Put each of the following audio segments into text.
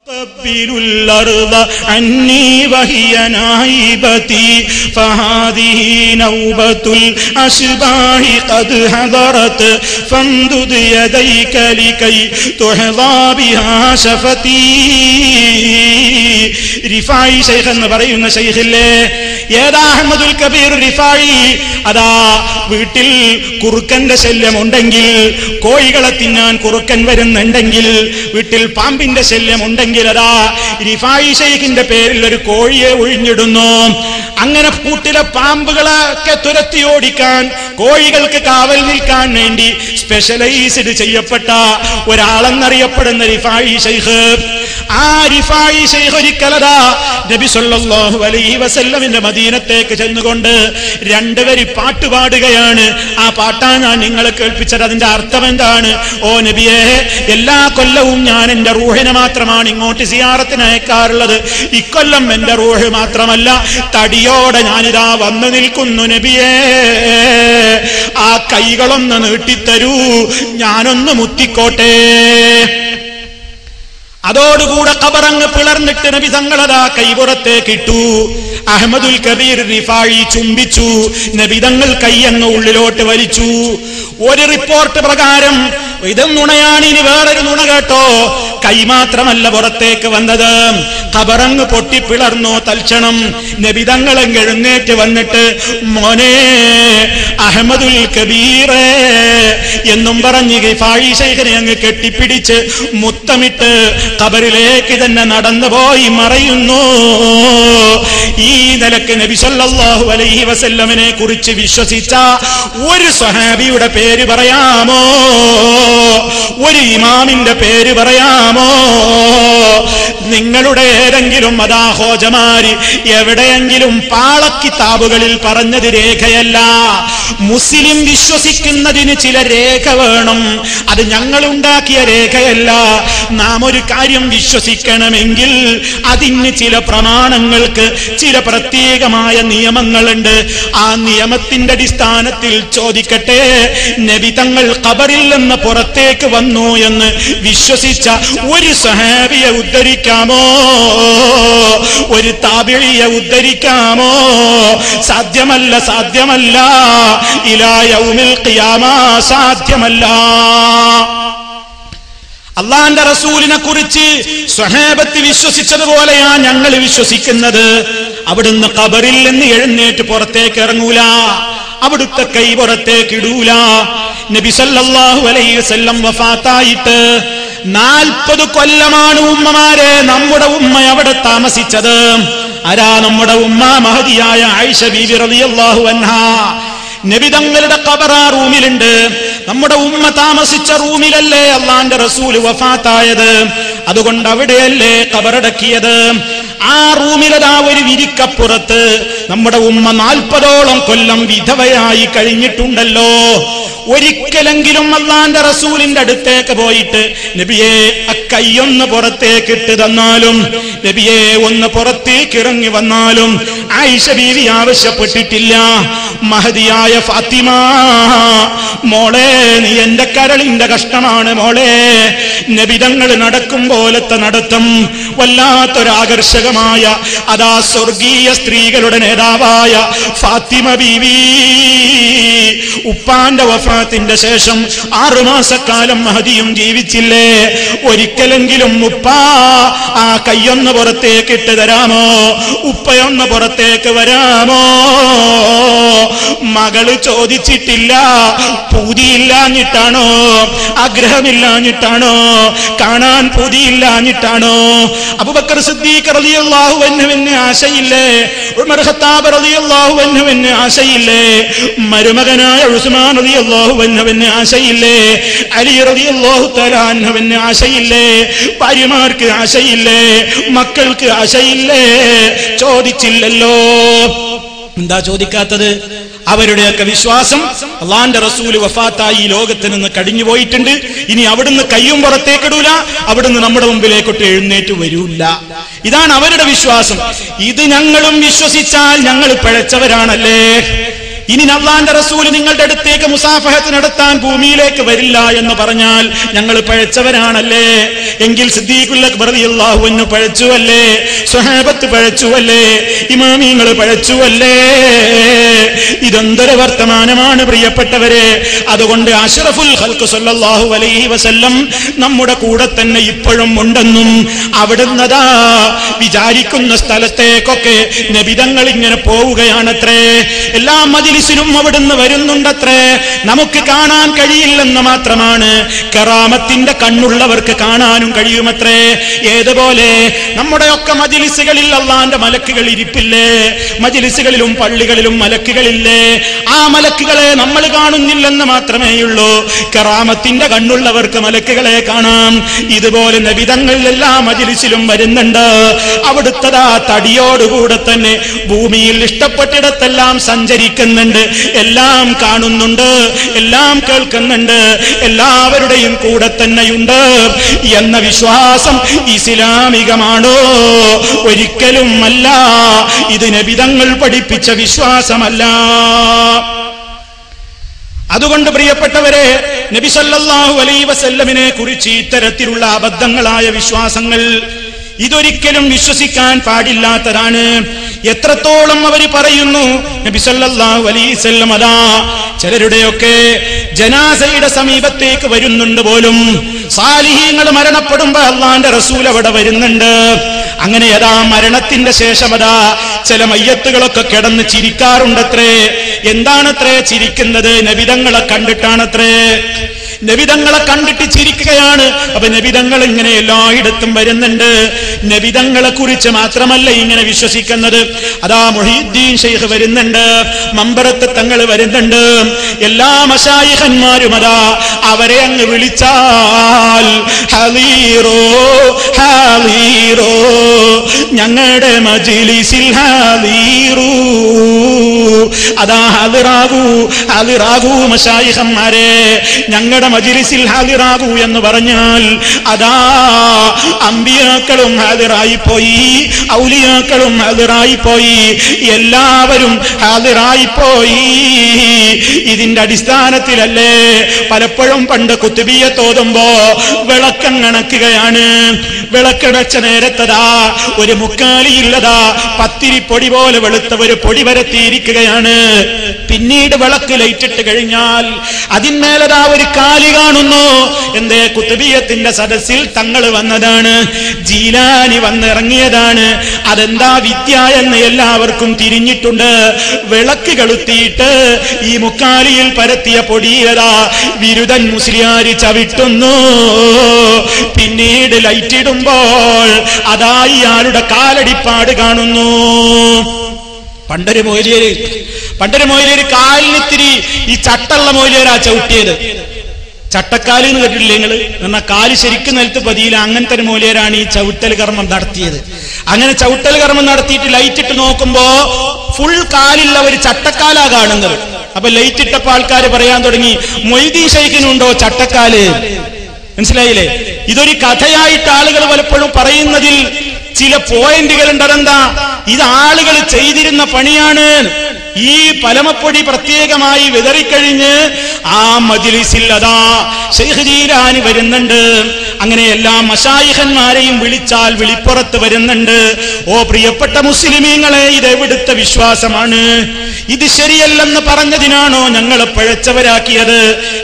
قبل الأرض عني وهي نائبتي فهذه نوبة الأشباح قد حضرت فامدد يديك لكي تحظى بها شفتي. Rifai Sheikh എന്ന് പറയുന്ന ശൈഖില്ലേ, ഏതാ അഹ്മദുൽ കബീർ റിഫായി? അതാ വീട്ടിൽ കുറുക്കന്റെ ശല്യമുണ്ടെങ്കിൽ, കോഴികളെ തിന്നാൻ കുറുക്കൻ വരുന്നുണ്ടെങ്കിൽ, വീട്ടിൽ പാമ്പിന്റെ ശല്യമുണ്ടെങ്കിൽ അതാ റിഫായി ശൈഖിന്റെ പേരിൽ ഒരു കോഴിയെ ഒഴിഞ്ഞിടുന്നു. അങ്ങനെ കൂട്ടിലെ പാമ്പുകളൊക്കെ തുരത്തി ഓടിക്കാൻ, കോഴികൾക്ക് കാവൽ നിൽക്കാൻ വേണ്ടി സ്പെഷ്യലൈസ്ഡ് ചെയ്യപ്പെട്ട ഒരാളെന്നറിയപ്പെടുന്ന റിഫായി ശൈഖ്. ആ റിഫായി ശൈഖ് ഒരിക്കലതാ നബി സല്ലല്ലാഹു അലൈഹി വസല്ലമിന്റെ മദീനത്തേക്ക് ചെന്നുകൊണ്ട് രണ്ടുപേരി പാട്ട് പാടുകയാണ്. ആ പാട്ടാണ് ഞാൻ നിങ്ങളെ കേൾപ്പിച്ചത്. അതിന്റെ അർത്ഥം എന്താണ്? ഓ നബിയേ, എല്ലാ കൊല്ലവും ഞാൻ എന്റെ റൂഹിനെ മാത്രമാണ് ഇങ്ങോട്ട് സിയാറത്തിന് അയക്കാറുള്ളത്. ഇക്കൊല്ലം എന്റെ റൂഹ് മാത്രമല്ല, തടിയോടെ ഞാനിതാ വന്നു നിൽക്കുന്നു നബിയേ. ആ കൈകളൊന്ന് നീട്ടിത്തരൂ, ഞാനൊന്ന് മുത്തിക്കോട്ടെ. അതോടുകൂടെ ഖബറങ്ങ് പിളർന്നിട്ട് നബി തങ്ങളതാ കൈപുറത്തേക്ക് ഇട്ടു. അഹ്മദുൽ കബീർ റിഫായി ചുംബിച്ചു. നബി തങ്ങൾ കൈയങ്ങ് ഉള്ളിലോട്ട് വലിച്ചു. ഒരു റിപ്പോർട്ട് പ്രകാരം ഇത് നുണയാണ്. ഇനി വേറൊരു നുണ കേട്ടോ. കൈ മാത്രമല്ല പുറത്തേക്ക് വന്നത്, ഖബറങ്ങ് പൊട്ടിപ്പിളർന്നു. തൽക്ഷണം നബി തങ്ങളങ്ങ് എഴുന്നേറ്റ് വന്നിട്ട് മോനെ അഹ്മദുൽ കബീറേ എന്നും പറഞ്ഞ് റിഫായി ശൈഖിനെ അങ്ങ് കെട്ടിപ്പിടിച്ച് മുത്തമിട്ട് ഖബറിലേക്ക് തന്നെ നടന്നുപോയി മറയുന്നു. ഈ നിലക്ക് നബി സല്ലല്ലാഹു അലൈഹി വസല്ലമിനെ കുറിച്ച് വിശ്വസിച്ച ഒരു സ്വഹാബിയുടെ പേര് പറയാമോ? ഒരു ഇമാമിന്റെ പേര് പറയാമോ? നിങ്ങളുടെ ഏതെങ്കിലും മദാഹോജമാര് എവിടെയെങ്കിലും പാളക്കിതാബുകളിൽ പറഞ്ഞത് രേഖയല്ല. മുസ്ലിം വിശ്വസിക്കുന്നതിന് ചില രേഖ വേണം. അത് ഞങ്ങളുണ്ടാക്കിയ രേഖയല്ല. നാം ഒരു കാര്യം വിശ്വസിക്കണമെങ്കിൽ അതിന് ചില പ്രമാണങ്ങൾക്ക് ചില പ്രത്യേകമായ നിയമങ്ങളുണ്ട്. ആ നിയമത്തിന്റെ അടിസ്ഥാനത്തിൽ ചോദിക്കട്ടെ, നബി തങ്ങൾ ഖബറിൽ നിന്ന് പുറത്തേക്ക് വന്നു എന്ന് വിശ്വസിച്ച ഒരു സഹാബിയെ ഉദ്ധരിക്കാമോ? ഒരു താബിഈയെ ഉദ്ധരിക്കാമോ? സാധ്യമല്ല, സാധ്യമല്ല. ഇലാ യൗമിൽ ഖിയാമ സാധ്യമല്ല. അള്ളാന്റെ റസൂലിനെ കുറിച്ച് സ്വഹാബത്ത് വിശ്വസിച്ചതുപോലെയാ ഞങ്ങൾ വിശ്വസിക്കുന്നത്. അവിടുന്ന് ഖബറിൽ നിന്ന് എഴുന്നേറ്റ് പുറത്തേക്ക് ഇറങ്ങൂല, അവിടുത്തെ കൈ പുറത്തേക്ക് ഇടൂല. നബി സല്ലല്ലാഹു അലൈഹി വസല്ലം വഫാത്തായിട്ട് 40 കൊല്ലമാണ് ഉമ്മമാരെ നമ്മുടെ ഉമ്മ അവിടെ താമസിച്ചത്. ആരാ നമ്മുടെ ഉമ്മ? മഹദിയായ ആയിഷ ബീബി റളിയല്ലാഹു അൻഹാ. നബി തങ്ങളുടെ ഖബർ ആ റൂമിലുണ്ട്. നമ്മുടെ ഉമ്മ താമസിച്ച റൂമിലല്ലേ അള്ളാന്റെ റസൂല് വഫാത്തായത്? അതുകൊണ്ട് അവിടെയല്ലേ ഖബറടക്കിയത്. ആ റൂമിലതാ ഒരു വിരിക്കപ്പുറത്ത് നമ്മുടെ ഉമ്മ 40ഓളം കൊല്ലം വിധവയായി കഴിഞ്ഞിട്ടുണ്ടല്ലോ. ഒരിക്കലെങ്കിലും അള്ളാന്റെ റസൂലിന്റെ അടുത്തേക്ക് പോയിട്ട് നബിയെ കൈയൊന്ന് പുറത്തേക്ക് ഇട്ട് തന്നാലും, നബിയെ ഒന്ന് പുറത്തേക്ക് ഇറങ്ങി വന്നാലും ആയിഷ ബീവി ആവശ്യപ്പെട്ടിട്ടില്ല. മഹദിയായ ഫാത്തിമ, മോളെ നീ എന്റെ കരളിന്റെ കഷ്ടമാണ് മോളെ. നബിതങ്ങൾ നടക്കും പോലത്തെ നടത്തം, വല്ലാത്തൊരാകർഷകമായ അതാ സ്വർഗീയ സ്ത്രീകളുടെ നേതാവായ ഫാത്തിമ ബീവി ഉപ്പാന്റെ വഫാത്തിന്റെ ശേഷം 6 മാസക്കാലം മഹദിയും ജീവിച്ചില്ലേ. ഒരിക്കലെങ്കിലും ഉപ്പ ആ കൈയൊന്ന് പുറത്തേക്ക് ഇട്ട് തരാമോ? ഉപ്പയൊന്ന് പുറത്തേക്ക് വരാമോ? മകള് ചോദിച്ചിട്ടില്ല. പൂതിയില്ലാഞ്ഞിട്ടാണോ? ആഗ്രഹമില്ലാഞ്ഞിട്ടാണോ? കാണാൻ പൂതിയില്ലാഞ്ഞിട്ടാണോ? അബൂബക്കർ സിദ്ദീഖ് റളിയല്ലാഹു അൻഹുവിന് ആശയില്ലേ? ഉമർ ഖത്താബ് റളിയല്ലാഹു അൻഹുവിന് ആശയില്ലേ? മരുമകനായ ഉസ്മാൻ റളിയല്ലാഹു അൻഹുവിന് ആശയില്ലേ? അലി റളിയല്ലാഹു തആല അൻഹുവിന് ആശയില്ലേ? ഭാര്യമാർക്ക് ആശയില്ലേ? മക്കൾക്ക് ആശയില്ലേ? ചോദിച്ചില്ലല്ലോ. എന്താ ചോദിക്കാത്തത്? അവരുടെയൊക്കെ വിശ്വാസം അള്ളാന്റെ റസൂല് വഫാത്തായി ലോകത്ത് നിന്ന് കടിഞ്ഞു പോയിട്ടുണ്ട്. ഇനി അവിടുന്ന് കയ്യും പുറത്തേക്കിടൂല, അവിടുന്ന് നമ്മുടെ മുമ്പിലേക്കൊട്ട് എഴുന്നേറ്റ് വരൂല്ല. ഇതാണ് അവരുടെ വിശ്വാസം. ഇത് ഞങ്ങളും വിശ്വസിച്ചാൽ ഞങ്ങൾ പിഴച്ചവരാണല്ലേ? ഇനി അല്ലാഹുവിന്റെ റസൂൽ നിങ്ങളുടെ അടുത്തേക്ക് മുസാഫഹത്ത് നടത്താൻ ഭൂമിയിലേക്ക് വരില്ല എന്ന് പറഞ്ഞാൽ ഞങ്ങൾ പഴച്ചവരാണല്ലേ? എങ്കിൽ സിദ്ദീഖുൽ അക്ബർ റളിയല്ലാഹു അൻഹു പഴച്ചുവല്ലേ? സ്വഹാബത്ത് പഴച്ചുവല്ലേ? ഇമാമിങ്ങൾ പഴച്ചുവല്ലേ? ഇതെന്തൊരു വർത്തമാനമാണ് പ്രിയപ്പെട്ടവരെ. അതുകൊണ്ട് അഷ്റഫുൽ ഖൽഖ് സല്ലല്ലാഹു അലൈഹി വസല്ലം നമ്മുടെ കൂടെ തന്നെ ഇപ്പോഴും ഉണ്ടെന്നും അവിടുന്നതാ വിചാരിക്കുന്ന സ്ഥലത്തേക്കൊക്കെ നബിതങ്ങൾ ഇങ്ങനെ പോവുകയാണത്രേ. എല്ലാ മജ്ലിസിലും അവിടുന്ന് വരുന്നുണ്ടത്രേ. നമുക്ക് കാണാൻ കഴിയില്ലെന്ന് മാത്രമാണ്, കറാമത്തിന്റെ കണ്ണുള്ളവർക്ക് കാണാനും കഴിയുമത്രേ. ഏതുപോലെ നമ്മുടെയൊക്കെ മജ്ലിസുകളിൽ അല്ലാഹുവിന്റെ മലക്കുകൾ ഇരിപ്പില്ലേ? മജ്ലിസുകളിലും പള്ളികളിലും മലക്കുകളില്ലേ? ആ മലക്കുകളെ നമ്മൾ കാണുന്നില്ലെന്ന് മാത്രമേയുള്ളൂ, കറാമത്തിന്റെ കണ്ണുള്ളവർക്ക് മലക്കുകളെ കാണാം. ഇതുപോലെ നബിതങ്ങൾ എല്ലാ മജ്ലിസിലും വരുന്നുണ്ട്. അവിടുത്തതാ തടിയോടുകൂടെ തന്നെ ഭൂമിയിൽ ഇഷ്ടപ്പെട്ടിടത്തെല്ലാം സഞ്ചരിക്കുന്നുണ്ട്. എല്ലാം കാണുന്നുണ്ട്, എല്ലാം കേൾക്കുന്നുണ്ട്, എല്ലാവരുടെയും കൂടെ തന്നെയുണ്ട് എന്ന വിശ്വാസം ഇസ്ലാമികമാണോ? ഒരിക്കലും അല്ല. ഇത് നബിതങ്ങൾ പഠിപ്പിച്ച വിശ്വാസമല്ല. അതുകൊണ്ട് പ്രിയപ്പെട്ടവരെ, നബി സല്ലല്ലാഹു അലൈഹി വസല്ലമിനെ കുറിച്ച് ഇത്തരത്തിലുള്ള അബദ്ധങ്ങളായ വിശ്വാസങ്ങൾ ഇതൊരിക്കലും വിശ്വസിക്കാൻ പാടില്ലാത്തതാണ്. എത്രത്തോളം അവർ പറയുന്നു നബി സല്ലല്ലാഹു അലൈഹി വസല്ലം അതാ ചിലരുടെയൊക്കെ ജനാസയുടെ സമീപത്തേക്ക് വരുന്നുണ്ട് പോലും. സാലിഹീങ്ങൾ മരണപ്പെടുമ്പോ അല്ലാഹുവിന്റെ റസൂൽ അവിടെ വരുന്നുണ്ട്. അങ്ങനെ അതാ മരണത്തിന്റെ ശേഷം അതാ ചില മയ്യത്തുകളൊക്കെ കിടന്ന് ചിരിക്കാറുണ്ടത്രേ. എന്താണത്രേ ചിരിക്കുന്നത്? നബിതങ്ങളെ കണ്ടിട്ടാണത്രേ. നബിതങ്ങളെ കണ്ടിട്ട് ചിരിക്കുകയാണ്. അപ്പൊ നബിതങ്ങൾ ഇങ്ങനെ എല്ലായിടത്തും വരുന്നുണ്ട്. നബിതങ്ങളെ കുറിച്ച് മാത്രമല്ല ഇങ്ങനെ വിശ്വസിക്കുന്നത്. അതാ മുഹീദ്ദീൻ ശൈഖ് വരുന്നുണ്ട്, മമ്പറത്ത് തങ്ങൾ വരുന്നുണ്ട്, എല്ലാ മശായിഖന്മാരും അതാ അവരെ അങ്ങ് വിളിച്ചാൽ ഹലീറോ ഹലീറോ ഞങ്ങളുടെ മജ്ലിസിൽ ഹലീറൂ, അതാ ഹാദിറാകൂ ഹാദിറാകൂ മശായിഖന്മാരെ, ഞങ്ങളുടെ മജ്ലിസിൽ ഹാദിറാകൂ എന്ന് പറഞ്ഞാൽ അതാ അമ്പിയാക്കളും ഹാദിറായി പോയി, ഔലിയാക്കളും ഹാദിറായി പോയി, എല്ലാവരും ഹാദിറായി പോയി. ഇതിന്റെ അടിസ്ഥാനത്തിലല്ലേ പലപ്പോഴും പണ്ട് കുത്തുബിയ്യത്ത് ഓതുമ്പോ വിളക്കണക്കുകയാണ്. വിളക്കടച്ച നേരത്തതാ ഒരു മുക്കാലിയില്ലതാ പത്തിരിപ്പൊടി പോലെ വെളുത്ത ഒരു പൊടി വരത്തിയിരിക്കുകയാണ്. പിന്നീട് വിളക്ക് ലൈറ്റിട്ട് കഴിഞ്ഞാൽ അതിന്മേലതാ ഒരു കാലി കാണുന്നു. എന്തേ? കുത്തുബിയ്യത്തിന്റെ സദസ്സിൽ തങ്ങൾ വന്നതാണ്, ജീലാനി വന്നിറങ്ങിയതാണ്. അതെന്താ വിദ്യ എന്ന് എല്ലാവർക്കും തിരിഞ്ഞിട്ടുണ്ട്. വിളക്ക് കൊളുത്തിയിട്ട് ഈ മുക്കാലിയിൽ പരത്തിയ പൊടിയതാ വിരുദൻ മുസ്ലിയാരി ചവിട്ടുന്നു. പിന്നീട് ലൈറ്റിടുമ്പോൾ അതാ ഇയാളുടെ കാലടിപ്പാട് കാണുന്നു. പണ്ടൊരു മൊയ്ലിയര് കാലിനിത്തിരി ഈ ചട്ടുള്ള മൊയ്ലിയരാ ചവിട്ടിയത്. ചട്ടക്കാല് എന്ന് കേട്ടിട്ടില്ലേ നിങ്ങള്? എന്നാൽ കാല് ശരിക്കും നിലത്ത് പതിയില്ല. അങ്ങനത്തെ ഒരു മൂല്യരാണ് ഈ ചവിട്ടൽ കർമ്മം നടത്തിയത്. അങ്ങനെ ചവിട്ടൽ കർമ്മം നടത്തിയിട്ട് ലൈറ്റ് ഇട്ട് നോക്കുമ്പോ ഫുൾ കാലുള്ള ഒരു ചട്ടക്കാലാ കാണുന്നത്. അപ്പൊ ലൈറ്റ് ഇട്ടപ്പോ ആൾക്കാർ പറയാൻ തുടങ്ങി, മൊയ്തീൻ ശൈഖിനുണ്ടോ ചട്ടക്കാല്? മനസ്സിലായില്ലേ? ഇതൊരു കഥയായിട്ട് ആളുകൾ പലപ്പോഴും പറയുന്നതിൽ ചില പോയിന്റുകൾ ഉണ്ട്. അതെന്താ? ഇത് ആളുകൾ ചെയ്തിരുന്ന പണിയാണ്. ഈ പലമപ്പൊടി പ്രത്യേകമായി വിതറിക്കഴിഞ്ഞ് ആ മജ്ലിസിൽ അതാ ശൈഖ് ജീലാനി വരുന്നുണ്ട്. അങ്ങനെ എല്ലാ മശായിഖന്മാരെയും വിളിച്ചാൽ വിളിപ്പുറത്ത് വരുന്നുണ്ട്. ഓ പ്രിയപ്പെട്ട മുസ്ലിമീങ്ങളെ, ഇത് എവിടുത്തെ വിശ്വാസമാണ്? ഇത് ശരിയല്ലെന്ന് പറഞ്ഞതിനാണോ ഞങ്ങളെ പഴച്ചവരാക്കിയത്?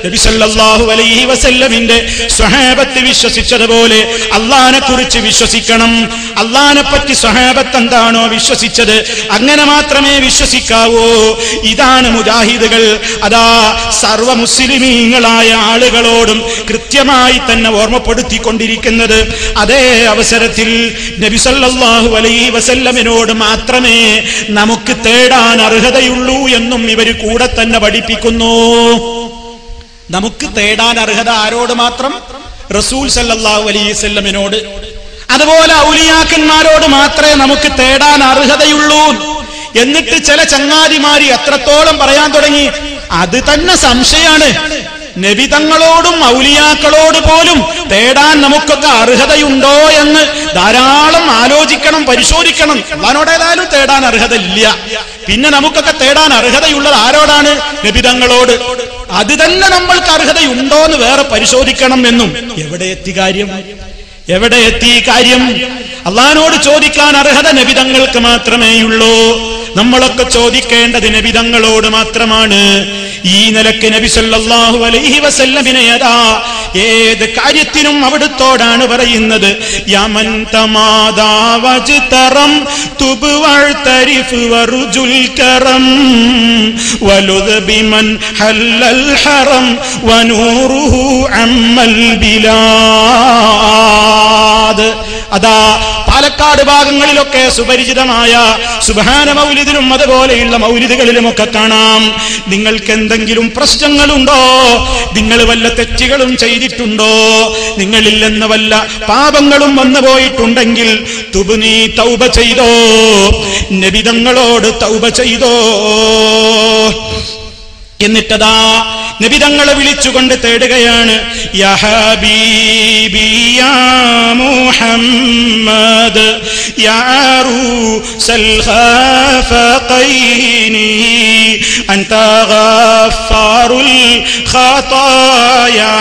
നബി സല്ലല്ലാഹു അലൈഹി വസല്ലമിന്റെ സ്വഹാബത്ത് വിശ്വസിച്ചതുപോലെ അള്ളാഹിനെ കുറിച്ച് വിശ്വസിക്കണം. അള്ളാഹിനെ പറ്റി സ്വഹാബത്ത് എന്താണോ വിശ്വസിച്ചത് അങ്ങനെ മാത്രമേ വിശ്വസിക്കാവൂ. ഇതാണ് മുജാഹിദുകൾ അതാ സർവ മുസ്ലിമീങ്ങളായ ആളുകളോടും കൃത്യമായി തന്നെ ഓർമ്മപ്പെടുത്തിക്കൊണ്ടിരിക്കുന്നത്. അതേ അവസരത്തിൽ നബി സല്ലല്ലാഹു അലൈഹി വസല്ലമിനോട് മാത്രമേ നമുക്ക് തേടാൻ അർഹതയുള്ളൂ എന്നും ഇവർ കൂടെ തന്നെ പഠിപ്പിക്കുന്നു. നമുക്ക് തേടാൻ അർഹത ആരോട് മാത്രം? റസൂൽ സല്ലല്ലാഹു അലൈഹി വസല്ലമിനോട്. അതുപോലെ ഔലിയാക്കന്മാരോട് മാത്രമേ നമുക്ക് തേടാൻ അർഹതയുള്ളൂ. എന്നിട്ട് ചില ചങ്ങാതിമാരി എത്രത്തോളം പറയാൻ തുടങ്ങി, അത് തന്നെ സംശയാണ്. നബി തങ്ങളോടും ഔലിയാക്കളോട് പോലും തേടാൻ നമുക്കൊക്കെ അർഹതയുണ്ടോ എന്ന് ധാരാളം ആലോചിക്കണം, പരിശോധിക്കണം. അല്ലാഹുവോട് ഏതായാലും തേടാൻ അർഹത ഇല്ല. പിന്നെ നമുക്കൊക്കെ തേടാൻ അർഹതയുള്ളത് ആരോടാണ്? നബിതങ്ങളോട്. അത് തന്നെ നമ്മൾക്ക് അർഹതയുണ്ടോ എന്ന് വേറെ പരിശോധിക്കണം എന്നും. എവിടെ എത്തി കാര്യം? എവിടെ എത്തി കാര്യം? അള്ളാഹിനോട് ചോദിക്കാൻ അർഹത നബിതങ്ങൾക്ക് മാത്രമേയുള്ളൂ. നമ്മളൊക്കെ ചോദിക്കേണ്ടത് നബിതങ്ങളോട് മാത്രമാണ്. ഈ നിലക്ക് നബി സല്ലല്ലാഹു അലൈഹി വസല്ലമിനെ ഏത് കാര്യത്തിനും അവിടുത്തോടാണ് പറയുന്നത്. യമൻ തമാദാ വജ്തറം തുബ് വഅ്തരിഫ് വറുജുൽ കറം വലുദ് ബിമൻ ഹല്ലൽ ഹറം വനൂറുഹു അമ്മൽ ബിലാദ്. അതാ പാലക്കാട് ഭാഗങ്ങളിലൊക്കെ സുപരിചിതമായ സുബ്ഹാന മൗലിദിലും അതുപോലെയുള്ള മൗലിദുകളിലുമൊക്കെ കാണാം. നിങ്ങൾക്ക് എന്തെങ്കിലും പ്രശ്നങ്ങളുണ്ടോ? നിങ്ങൾ വല്ല തെറ്റുകളും ചെയ്തിട്ടുണ്ടോ? നിങ്ങളിൽ നിന്ന് വല്ല പാപങ്ങളും വന്നു പോയിട്ടുണ്ടെങ്കിൽ തുബ്നി തൗബ ചെയ്തോ, നബിതങ്ങളോട് തൗബ ചെയ്തോ. എന്നിട്ടതാ നബിതങ്ങളെ വിളിച്ചുകൊണ്ട് തേടുകയാണ്. യാ ഹബീബി യാ മുഹമ്മദ് യാ റൂസൽ ഖഫഖൈനി അൻത ഗഫാറുൽ ഖതായാ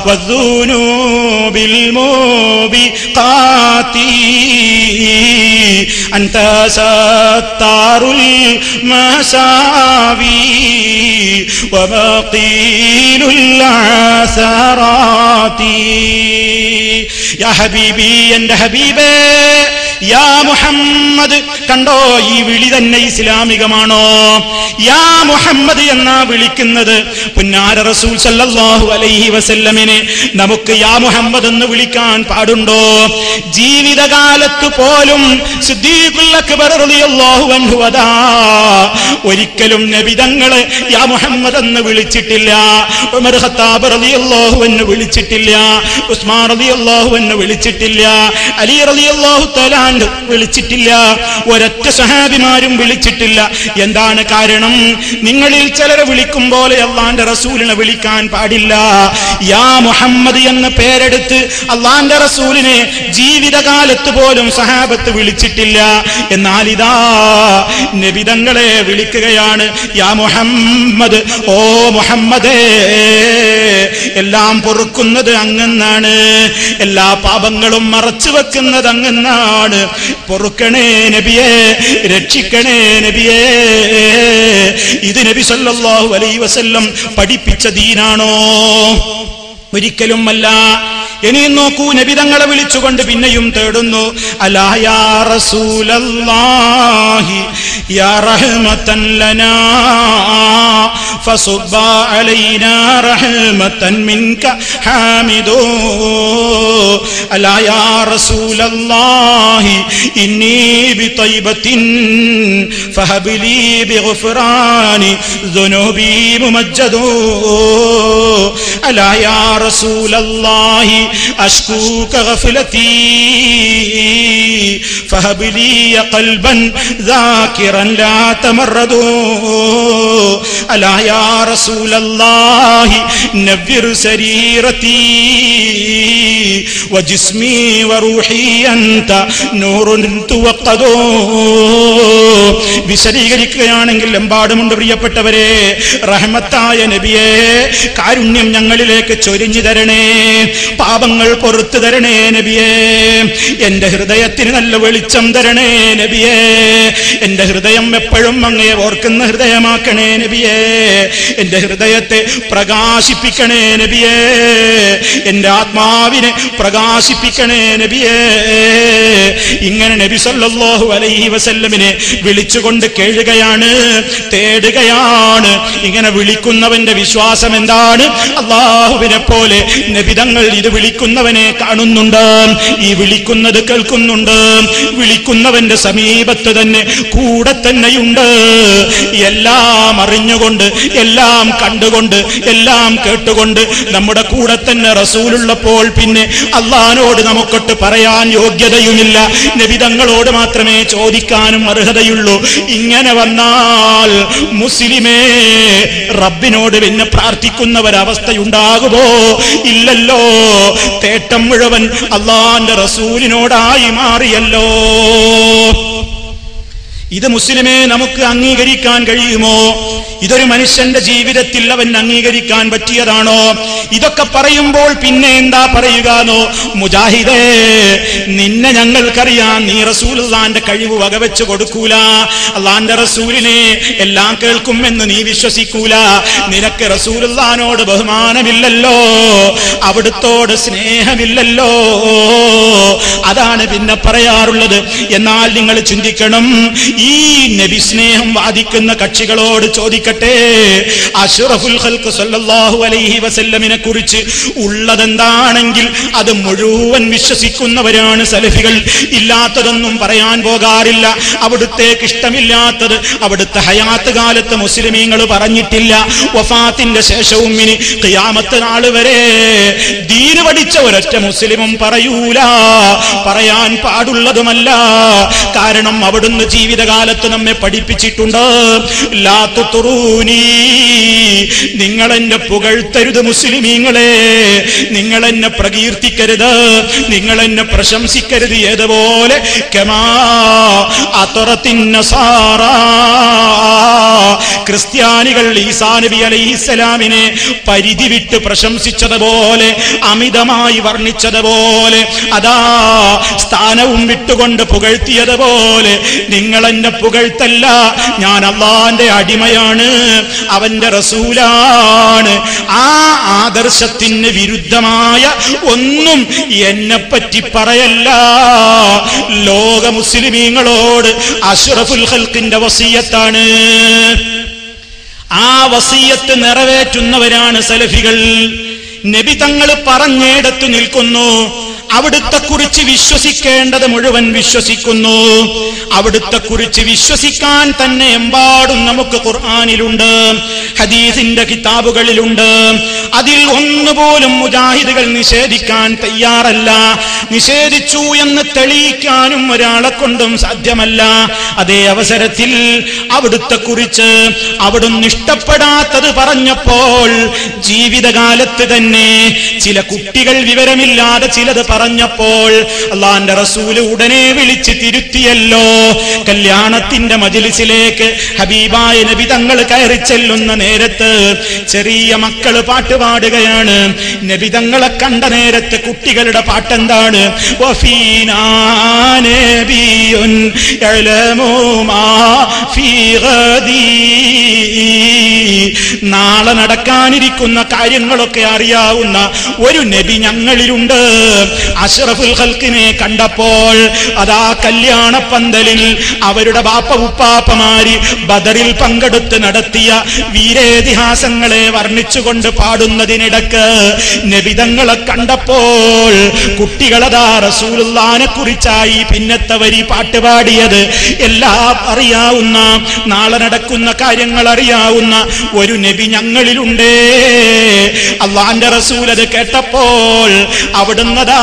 വദ്ദുനൂബിൽ മുബിഖാതി അൻത സത്താറുൽ മസാവി വബഖീലുൽ ആസറാതി. യാ ഹബീബി, എന്റെ ഹബീബേ, യാ മുഹമ്മദ്. കണ്ടോ, ഈ വിളി തന്നെ ഇസ്ലാമികമാണോ? യാ മുഹമ്മദ് എന്നാ വിളിക്കുന്നത്. പുന്നാര റസൂൽ സല്ലല്ലാഹു അലൈഹി വസല്ലമിനെ നമുക്ക് യാ മുഹമ്മദ് എന്ന് വിളിക്കാൻ പാടുണ്ടോ? ജീവിതകാലത്ത് പോലും സിദ്ദീഖുൽ അക്ബർ റളിയല്ലാഹു അൻഹു അതാ ഒരിക്കലും നബിതങ്ങളെ യാ മുഹമ്മദ് എന്ന് വിളിച്ചിട്ടില്ല. ഉമർ ഖത്താബ് റളിയല്ലാഹു അൻഹു വിളിച്ചിട്ടില്ല. ഉസ്മാൻ റളിയല്ലാഹു അൻഹു വിളിച്ചിട്ടില്ല. അലി റളിയല്ലാഹു തആല വിളിച്ചിട്ടില്ല. ഒരൊറ്റ സഹാബിമാരും വിളിച്ചിട്ടില്ല. എന്താണ് കാരണം? നിങ്ങളിൽ ചിലരെ വിളിക്കും പോലെ അള്ളാന്റെ റസൂലിനെ വിളിക്കാൻ പാടില്ല. യാ മുഹമ്മദ് എന്ന പേരെടുത്ത് അള്ളാന്റെ റസൂലിനെ ജീവിതകാലത്ത് പോലും സഹാബത്ത് വിളിച്ചിട്ടില്ല. എന്നാൽ ഇതാ നബിതങ്ങളെ വിളിക്കുകയാണ്. യാ മുഹമ്മദ്, ഓ മുഹമ്മദേ, എല്ലാം പൊറുക്കുന്നത് അങ്ങെന്നാണ്, എല്ലാ പാപങ്ങളും മറച്ചു വെക്കുന്നത് അങ്ങെന്നാണ്. പൊറുക്കണേ നബിയേ, രക്ഷിക്കണേ നബിയേ. ഇത് നബി സല്ലല്ലാഹു അലൈഹി വസല്ലം പഠിപ്പിച്ച ദീനാണോ? ഒരിക്കലും അല്ല. ഇനിയും നോക്കൂ, നബിതങ്ങളെ വിളിച്ചുകൊണ്ട് പിന്നെയും തേടുന്നു. അലാ യാ റസൂലല്ലാഹി യാ റഹ്മതൻ ലനാ ഫസുബ്ബ അലൈനാ റഹ്മതൻ മിൻക ഹാമിദൂ. അലാ യാ റസൂലല്ലാഹി ഇന്നി ബിതൈബത്തിൻ ഫഹബ് ലീ ബിഗ്ഫറാനി ദുനൂബി മുമജ്ജദൂ. അലാ യാ റസൂലല്ലാഹി أشكوك غفلتي فهب لي قلبا ذاكرا لا تمرد. ألا يا رسول الله نبر سريرتي وجسمي وروحي أنت نور توقد. വിശദീകരിക്കുകയാണെങ്കിൽ എമ്പാടുമുണ്ട് പ്രിയപ്പെട്ടവരെ. റഹ്മത്തായ നബിയെ, കാരുണ്യം ഞങ്ങളിലേക്ക് ചൊരിഞ്ഞു തരണേ, പാപങ്ങൾ പൊറുത്തു തരണേ നബിയേ. എന്റെ ഹൃദയത്തിന് നല്ല വെളിച്ചം തരണേ നബിയേ. എന്റെ ഹൃദയം എപ്പോഴും അങ്ങയെ ഓർക്കുന്ന ഹൃദയമാക്കണേ നബിയേ. എന്റെ ഹൃദയത്തെ പ്രകാശിപ്പിക്കണേ നബിയേ. എന്റെ ആത്മാവിനെ പ്രകാശിപ്പിക്കണേ നബിയേ. ഇങ്ങനെ നബി സല്ലല്ലാഹു അലൈഹി വസല്ലമിനെ വിളിച്ചുകൊണ്ട് കേഴുകയാണ്, തേടുകയാണ്. ഇങ്ങനെ വിളിക്കുന്നവന്റെ വിശ്വാസം എന്താണ്? അല്ലാഹുവിനെ പോലെ നബിതങ്ങൾ ഇത് വിളിക്കുന്നവനെ കാണുന്നുണ്ട്, ഈ വിളിക്കുന്നത് കേൾക്കുന്നുണ്ട്. വിളിക്കുന്നവന്റെ സമീപത്ത് തന്നെ, കൂടെ തന്നെയുണ്ട്. എല്ലാം അറിഞ്ഞുകൊണ്ട്, എല്ലാം കണ്ടുകൊണ്ട്, എല്ലാം കേട്ടുകൊണ്ട് നമ്മുടെ കൂടെ തന്നെ റസൂലുള്ളപ്പോൾ പിന്നെ അല്ലാഹ് റസൂലുള്ളാഹിനോട് നമുക്കൊട്ട് പറയാൻ യോഗ്യതയുമില്ല, നബി തങ്ങളോട് മാത്രമേ ചോദിക്കാനും അർഹതയുള്ളൂ. ഇങ്ങനെ വന്നാൽ മുസ്ലിമേ റബ്ബിനോട് പിന്നെ പ്രാർത്ഥിക്കുന്നവരവസ്ഥയുണ്ടാകുമോ? ഇല്ലല്ലോ. തേട്ടം മുഴുവൻ അല്ലാഹുവിന്റെ റസൂലിനോടായി മാറിയല്ലോ. ഇത് മുസ്ലിമേ നമുക്ക് അംഗീകരിക്കാൻ കഴിയുമോ? ഇതൊരു മനുഷ്യന്റെ ജീവിതത്തിൽ അവൻ അംഗീകരിക്കാൻ പറ്റിയതാണോ? ഇതൊക്കെ പറയുമ്പോൾ പിന്നെ എന്താ പറയുകയെന്നോ? മുജാഹിദേ, നിന്നെ ഞങ്ങൾക്കറിയാം, നീ റസൂലുള്ളാഹിന്റെ കഴിവ് വകവെച്ച് കൊടുക്കൂല, അല്ലാഹുവിന്റെ റസൂലിനെ എല്ലാം കേൾക്കും എന്ന് നീ വിശ്വസിക്കൂല, നിനക്ക് റസൂലുള്ളാഹിനോട് ബഹുമാനമില്ലല്ലോ, അവിടുത്തോട് സ്നേഹമില്ലല്ലോ. അതാണ് പിന്നെ പറയാറുള്ളത്. എന്നാൽ നിങ്ങൾ ചിന്തിക്കണം, ഈ നബി സ്നേഹം വാദിക്കുന്ന കക്ഷികളോട് ചോദിക്കട്ടെ, അഷ്റഫുൽ ഖൽഖ് സല്ലല്ലാഹു അലൈഹി വസല്ലമിനെ കുറിച്ച് ഉള്ളതെന്താണെങ്കിൽ അത് മുഴുവൻ വിശ്വസിക്കുന്നവരാണ് സലഫികൾ. ഇല്ലാത്തതൊന്നും പറയാൻ പോകാറില്ല. അവിടുത്തേക്ക് ഇഷ്ടമില്ലാത്തത് അവിടുത്തെ ഹയാത്ത് കാലത്ത് മുസ്ലിമീങ്ങൾ പറഞ്ഞിട്ടില്ല. വഫാത്തിന്റെ ശേഷവും ഇനി ഖിയാമത്ത് നാൾ വരെ ദീന് പഠിച്ച ഒരൊറ്റ മുസ്ലിമും പറയൂല, പറയാൻ പാടുള്ളതുമല്ല. കാരണം അവിടുന്ന് ജീവിതകാലത്ത് നമ്മെ പഠിപ്പിച്ചിട്ടുണ്ട്, ലാ തുറൂനി, നിങ്ങൾ എന്നെ പുകഴ്ത്തരുത് മുസ്ലിമീങ്ങളെ, നിങ്ങൾ എന്നെ പ്രകീർത്തിക്കരുത്, നിങ്ങൾ എന്നെ പ്രശംസിക്കരുത്. ഏതുപോലെ കമാ അത്റത്തിൻ നസാറ, ക്രിസ്ത്യാനികൾ ഈസാ നബി അലൈഹിസ്സലാമിനെ പരിധി വിട്ട് പ്രശംസിച്ചതുപോലെ, അമിതമായി വർണ്ണിച്ചതുപോലെ, അതാ സ്ഥാനവും വിട്ടുകൊണ്ട് പുകഴ്ത്തിയതുപോലെ നിങ്ങൾ എന്നെ പുകഴ്ത്തല്ല. ഞാൻ അല്ലാഹുവിന്റെ അടിമയാണ്, അവന്റെ റസൂലാണ്. ആ ആദർശത്തിന് വിരുദ്ധമായ ഒന്നും എന്നെപ്പറ്റി പറയല്ല. ലോക മുസ്ലിമീങ്ങളോട് അഷ്റഫുൽ ഖൽഖിന്റെ വസിയത്താണ്. ആ വസിയത്ത് നിറവേറ്റുന്നവരാണ് സലഫികൾ. നബി തങ്ങൾ പറഞ്ഞിടത്ത് നിൽക്കുന്നു, അവിടുത്തെ കുറിച്ച് വിശ്വസിക്കേണ്ടത് മുഴുവൻ വിശ്വസിക്കുന്നു. അവിടുത്തെ കുറിച്ച് വിശ്വസിക്കാൻ തന്നെ എമ്പാടും നമുക്ക് ഖുർആനിലുണ്ട്, ഹദീസിന്റെ കിതാബുകളിലുണ്ട്. അതിൽ ഒന്നുപോലും മുജാഹിദുകൾ നിഷേധിക്കാൻ തയ്യാറല്ല. നിഷേധിച്ചു എന്ന് തെളിയിക്കാനും ഒരാളെ കൊണ്ടും സാധ്യമല്ല. അതേ അവസരത്തിൽ അവിടുത്തെ കുറിച്ച് അവിടുന്ന് ഇഷ്ടപ്പെടാത്തത് പറഞ്ഞപ്പോൾ ജീവിതകാലത്ത് തന്നെ ചില കുട്ടികൾ വിവരമില്ലാതെ ചിലത് പറഞ്ഞപ്പോൾ അല്ലാഹുവിന്റെ റസൂൽ ഉടനെ വിളിച്ച് തിരുത്തിയല്ലോ. കല്യാണത്തിന്റെ മജ്ലിസിലേക്ക് ഹബീബായ നബി തങ്ങൾ കയറി ചെല്ലുന്ന നേരത്ത് ചെറിയ മക്കൾ പാട്ട് പാടുകയാണ്. നബി തങ്ങളെ കണ്ട നേരത്ത് കുട്ടികളുടെ പാട്ടെന്താണ്? വഫീനാ നബിയുൻ യഅലമു മാ ഫീ ഗദീ, നാളെ നടക്കാനിരിക്കുന്ന കാര്യങ്ങളൊക്കെ അറിയാവുന്ന ഒരു നബി ഞങ്ങളിലുണ്ട്. അഷ്റഫുൽ ഖൽഖിനെ കണ്ടപ്പോൾ അതാ കല്യാണ പന്തലിൽ അവരുടെ ബാപ്പ ഉപ്പാപ്പമാര് ബദറിൽ പങ്കെടുത്ത് നടത്തിയ വീരേതിഹാസങ്ങളെ വർണ്ണിച്ചുകൊണ്ട് പാടുന്നതിനിടക്ക് നബിതങ്ങളെ കണ്ടപ്പോൾ കുട്ടികളതാ റസൂലുള്ളാഹിനെ കുറിച്ചായി പിന്നത്തെ വരി പാട്ടുപാടിയത്. എല്ലാം അറിയാവുന്ന, നാളെ നടക്കുന്ന കാര്യങ്ങൾ അറിയാവുന്ന ഒരു നബി ഞങ്ങളിലുണ്ടേ. അല്ലാഹുവിന്റെ റസൂൽ അത് കേട്ടപ്പോൾ അവിടുന്നതാ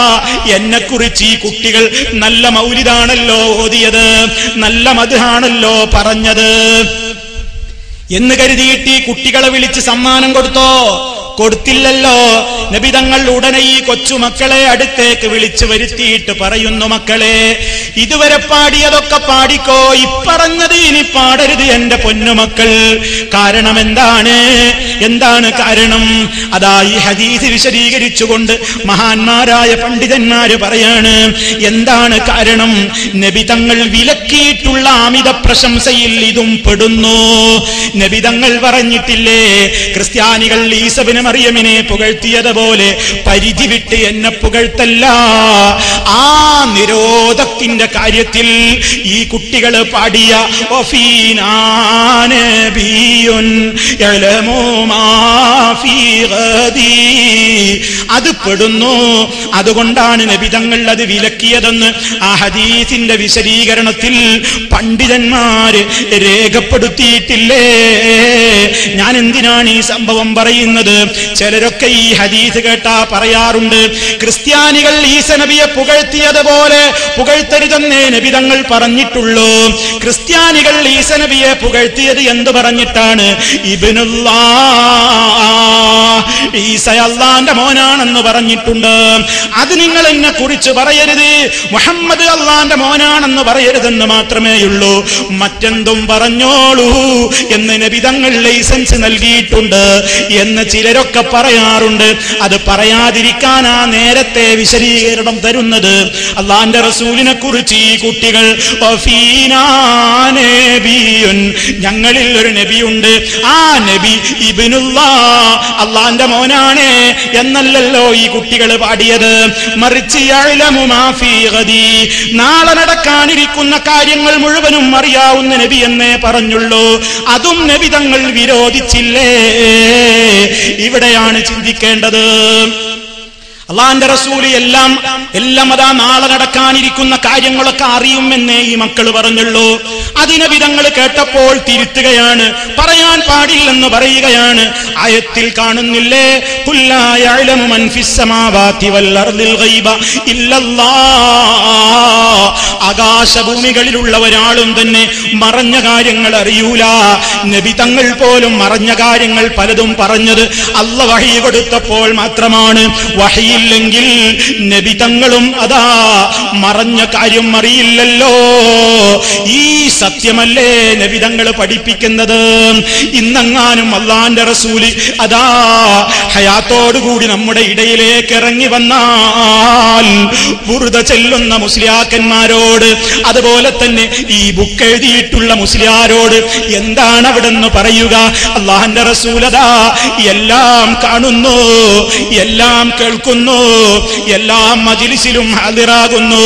എന്നെ കുറിച്ച് ഈ കുട്ടികൾ നല്ല മൗലിദാണല്ലോ ഓതിയത്, നല്ല മദ്ഹാണല്ലോ പറഞ്ഞത് എന്ന് കരുതിയിട്ട് ഈ കുട്ടികളെ വിളിച്ച് സമ്മാനം കൊടുത്തോ? കൊടുത്തില്ലല്ലോ. നബി തങ്ങൾ ഉടനെ ഈ കൊച്ചുമക്കളെ അടുത്തേക്ക് വിളിച്ചു വരുത്തിയിട്ട് പറയുന്നു, മക്കളെ ഇതുവരെ പാടിയതൊക്കെ പാടിക്കോ, ഇപ്പറഞ്ഞത് ഇനി പാടരുത് എന്റെ പൊന്നുമക്കൾ. കാരണം എന്താണ്? എന്താണ് കാരണം? അതാ ഈ ഹദീസ് വിശദീകരിച്ചുകൊണ്ട് മഹാന്മാരായ പണ്ഡിതന്മാര് പറയാണ്. എന്താണ് കാരണം? നബി തങ്ങൾ വിലക്കിയിട്ടുള്ള അമിത പ്രശംസയിൽ ഇതും പെടുന്നു. നബി തങ്ങൾ പറഞ്ഞിട്ടില്ലേ, ക്രിസ്ത്യാനികൾ ഈസബിന് മറിയമിനെ പുകഴ്ത്തിയതുപോലെ പരിധി വിട്ട് എന്നെ പുകഴ്ത്തല്ല. ആ നിരോധത്തിന്റെ കാര്യത്തിൽ ഈ കുട്ടികൾ പാടിയ അത് പെടുന്നു. അതുകൊണ്ടാണ് നബി തങ്ങൾ അത് വിലക്കിയതെന്ന് ആ ഹദീസിന്റെ വിശദീകരണത്തിൽ പണ്ഡിതന്മാര് രേഖപ്പെടുത്തിയിട്ടില്ലേ. ഞാൻ എന്തിനാണ് ഈ സംഭവം പറയുന്നത്? ചിലരൊക്കെ ഈ ഹദീസ് കേട്ടാ പറയാറുണ്ട്, ക്രിസ്ത്യാനികൾ ഈസ നബിയെ പുകഴ്ത്തിയതുപോലെ പുകഴ്ത്തരുതെന്നേ നബി തങ്ങൾ പറഞ്ഞിട്ടുള്ളൂ. ക്രിസ്ത്യാനികൾ ഈസ നബിയെ പുകഴ്ത്തിയത് എന്ത് പറഞ്ഞിട്ടാണ്? ഇബ്നുല്ലാഹ്, ഈസ അല്ലാഹുവിന്റെ മോനാണെന്ന് പറഞ്ഞിട്ടുണ്ട്. അത് നിങ്ങൾ എന്നെ കുറിച്ച് പറയരുത്, മുഹമ്മദ് അല്ലാഹുവിന്റെ മോനാണെന്ന് പറയരുതെന്ന് മാത്രമേയുള്ളൂ, മറ്റെന്തും പറഞ്ഞോളൂ എന്ന് നബി തങ്ങൾ ലൈസൻസ് നൽകിയിട്ടുണ്ട് എന്ന് ചിലരൊക്കെ പറയാറുണ്ട്. അത് പറയാതിരിക്കാനാ നേരത്തെ വിശദീകരണം തരുന്നത്. അല്ലാഹുവിന്റെ റസൂലിനെ കുറിച്ച് ഈ കുട്ടികൾ ഞങ്ങളിൽ ഒരു നബിയുണ്ട്, ആ നബി ഇബ്നുല്ലാഹ് അല്ലാഹുവിന്റെ മോനാണ് എന്നല്ലല്ലോ ഈ കുട്ടികൾ പാടിയത്. മറിച്ച് യഅലമു മാ ഫീ ഗദി, നാളെ നടക്കാനിരിക്കുന്ന കാര്യങ്ങൾ മുഴുവനും അറിയാവുന്ന നബി എന്നേ പറഞ്ഞുള്ളൂ. അതും നബി തങ്ങൾ വിരോധിച്ചില്ലേ? ഇവിടെയാണ് ചിന്തിക്കേണ്ടത്. അല്ലാഹുവിന്റെ റസൂൽ എല്ലാം അതാ നാളെ നടക്കാനിരിക്കുന്ന കാര്യങ്ങളൊക്കെ അറിയുമെന്നേ ഈ മക്കൾ പറഞ്ഞുള്ളൂ. അതിനെ വിധങ്ങൾ കേട്ടപ്പോൾ തിരുത്തുകയാണ്, പറയാൻ പാടില്ലെന്ന് പറയുകയാണ്. ആയത്തിൽ കാണുന്നില്ലേ, ഖുൽ ലാ യഅലമു മൻ ഫിസ് സമാവാതി വൽ അർദിൽ ഗൈബ ഇല്ലല്ലാഹ്, ആകാശഭൂമികളിലുള്ള ഒരാളും തന്നെ മറഞ്ഞ കാര്യങ്ങൾ അറിയൂല. നബി തങ്ങൾ പോലും മറഞ്ഞ കാര്യങ്ങൾ പലതും പറഞ്ഞത് അല്ലാഹ് വഹി കൊടുത്തപ്പോൾ മാത്രമാണ്. വഹി ഇല്ലെങ്കിൽ നബി തങ്ങളും അതാ മറഞ്ഞ കാര്യം അറിയില്ലല്ലോ. ഈ സത്യമല്ലേ നബി തങ്ങൾ പഠിപ്പിക്കുന്നത്? ഇന്നെങ്ങാനും അല്ലാഹുവിന്റെ റസൂല് അതാ ഹയാത്തോടുകൂടി നമ്മുടെ ഇടയിലേക്ക് ഇറങ്ങി വന്നാൽ ബുർദ ചെല്ലുന്ന മുസ്ലിയാക്കന്മാരോട്, അതുപോലെ തന്നെ ഈ ബുക്ക് എഴുതിയിട്ടുള്ള മുസ്ലിയാരോട് എന്താണ് അവിടെ നിന്ന് പറയുക? അല്ലാഹുവിന്റെ റസൂൽ അതാ എല്ലാം കാണുന്നു, എല്ലാം കേൾക്കുന്നു, എല്ലാ മജ്ലിസിലും ഹാദിറാകുന്നു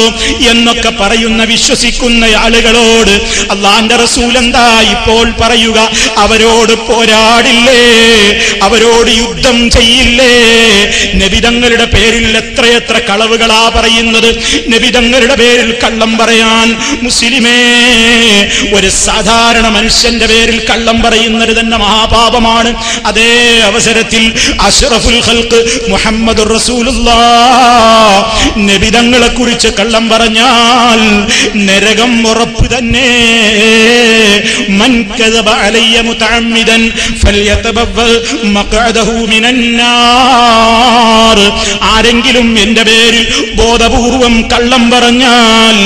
എന്നൊക്കെ പറയുന്ന വിശ്വസിക്കുന്ന ആളുകളോട് അല്ലാഹുവിന്റെ റസൂൽ എന്താ ഇപ്പോൾ പറയുക? അവരോട് പോരാടില്ലേ? അവരോട് യുദ്ധം ചെയ്യില്ലേ? നബി തങ്ങളുടെ പേരിൽ എത്രയെത്ര കളവുകളാ പറയുന്നത്. നബി തങ്ങളുടെ പേരിൽ കള്ളം പറയാൻ മുസ്ലിമേ, ഒരു സാധാരണ മനുഷ്യന്റെ പേരിൽ കള്ളം പറയുന്നത് തന്നെ മഹാപാപമാണ്. അതേ അവസരത്തിൽ അഷ്റഫുൽ ഖൽഖ് മുഹമ്മദുർ റസൂലുള്ളാഹ് നബി തങ്ങളെ കുറിച്ച് കള്ളം പറഞ്ഞാൽ നരകം ഉറപ്പ് തന്നെ. മൻ കദബ അലയ്യ മുതഅമ്മിദൻ ഫൽയതബവ്വ മഖഅദഹു മിനന്നാർ, ആരെങ്കിലും എന്റെ പേരിൽ ബോധപൂർവം കള്ളം പറഞ്ഞാൽ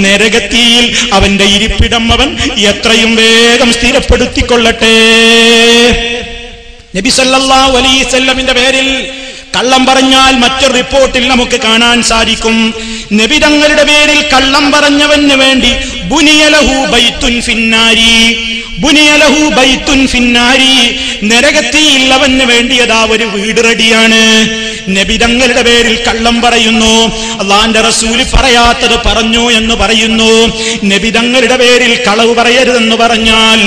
നരകത്തിയിൽ അവന്റെ ഇരിപ്പിടം അവൻ എത്രയും വേഗം സ്ഥിരപ്പെടുത്തിക്കൊള്ളട്ടെ. നബി സല്ലല്ലാഹു അലൈഹി വസല്ലമിന്റെ പേരിൽ കള്ളം പറഞ്ഞാൽ മറ്റൊരു റിപ്പോർട്ടിൽ നമുക്ക് കാണാൻ സാധിക്കും, നബി തങ്ങളുടെ പേരിൽ കള്ളം പറഞ്ഞവന് വേണ്ടി ബുനിയലഹു ബൈത്തുൻ ഫിന്നാരി, ബുനിയലഹു ബൈത്തുൻ ഫിന്നാരി, നരകത്തിയിൽ അവന് വേണ്ടിയതാ ഒരു വീട് റെഡിയാണ്. നബി തങ്ങളുടെ പേരിൽ കള്ളം പറയുന്നു, അല്ലാഹുവിന്റെ റസൂല് പറയാത്തത് പറഞ്ഞു എന്ന് പറയുന്നു. നബി തങ്ങളുടെ പേരിൽ കളവ് പറയരുതെന്ന് പറഞ്ഞാൽ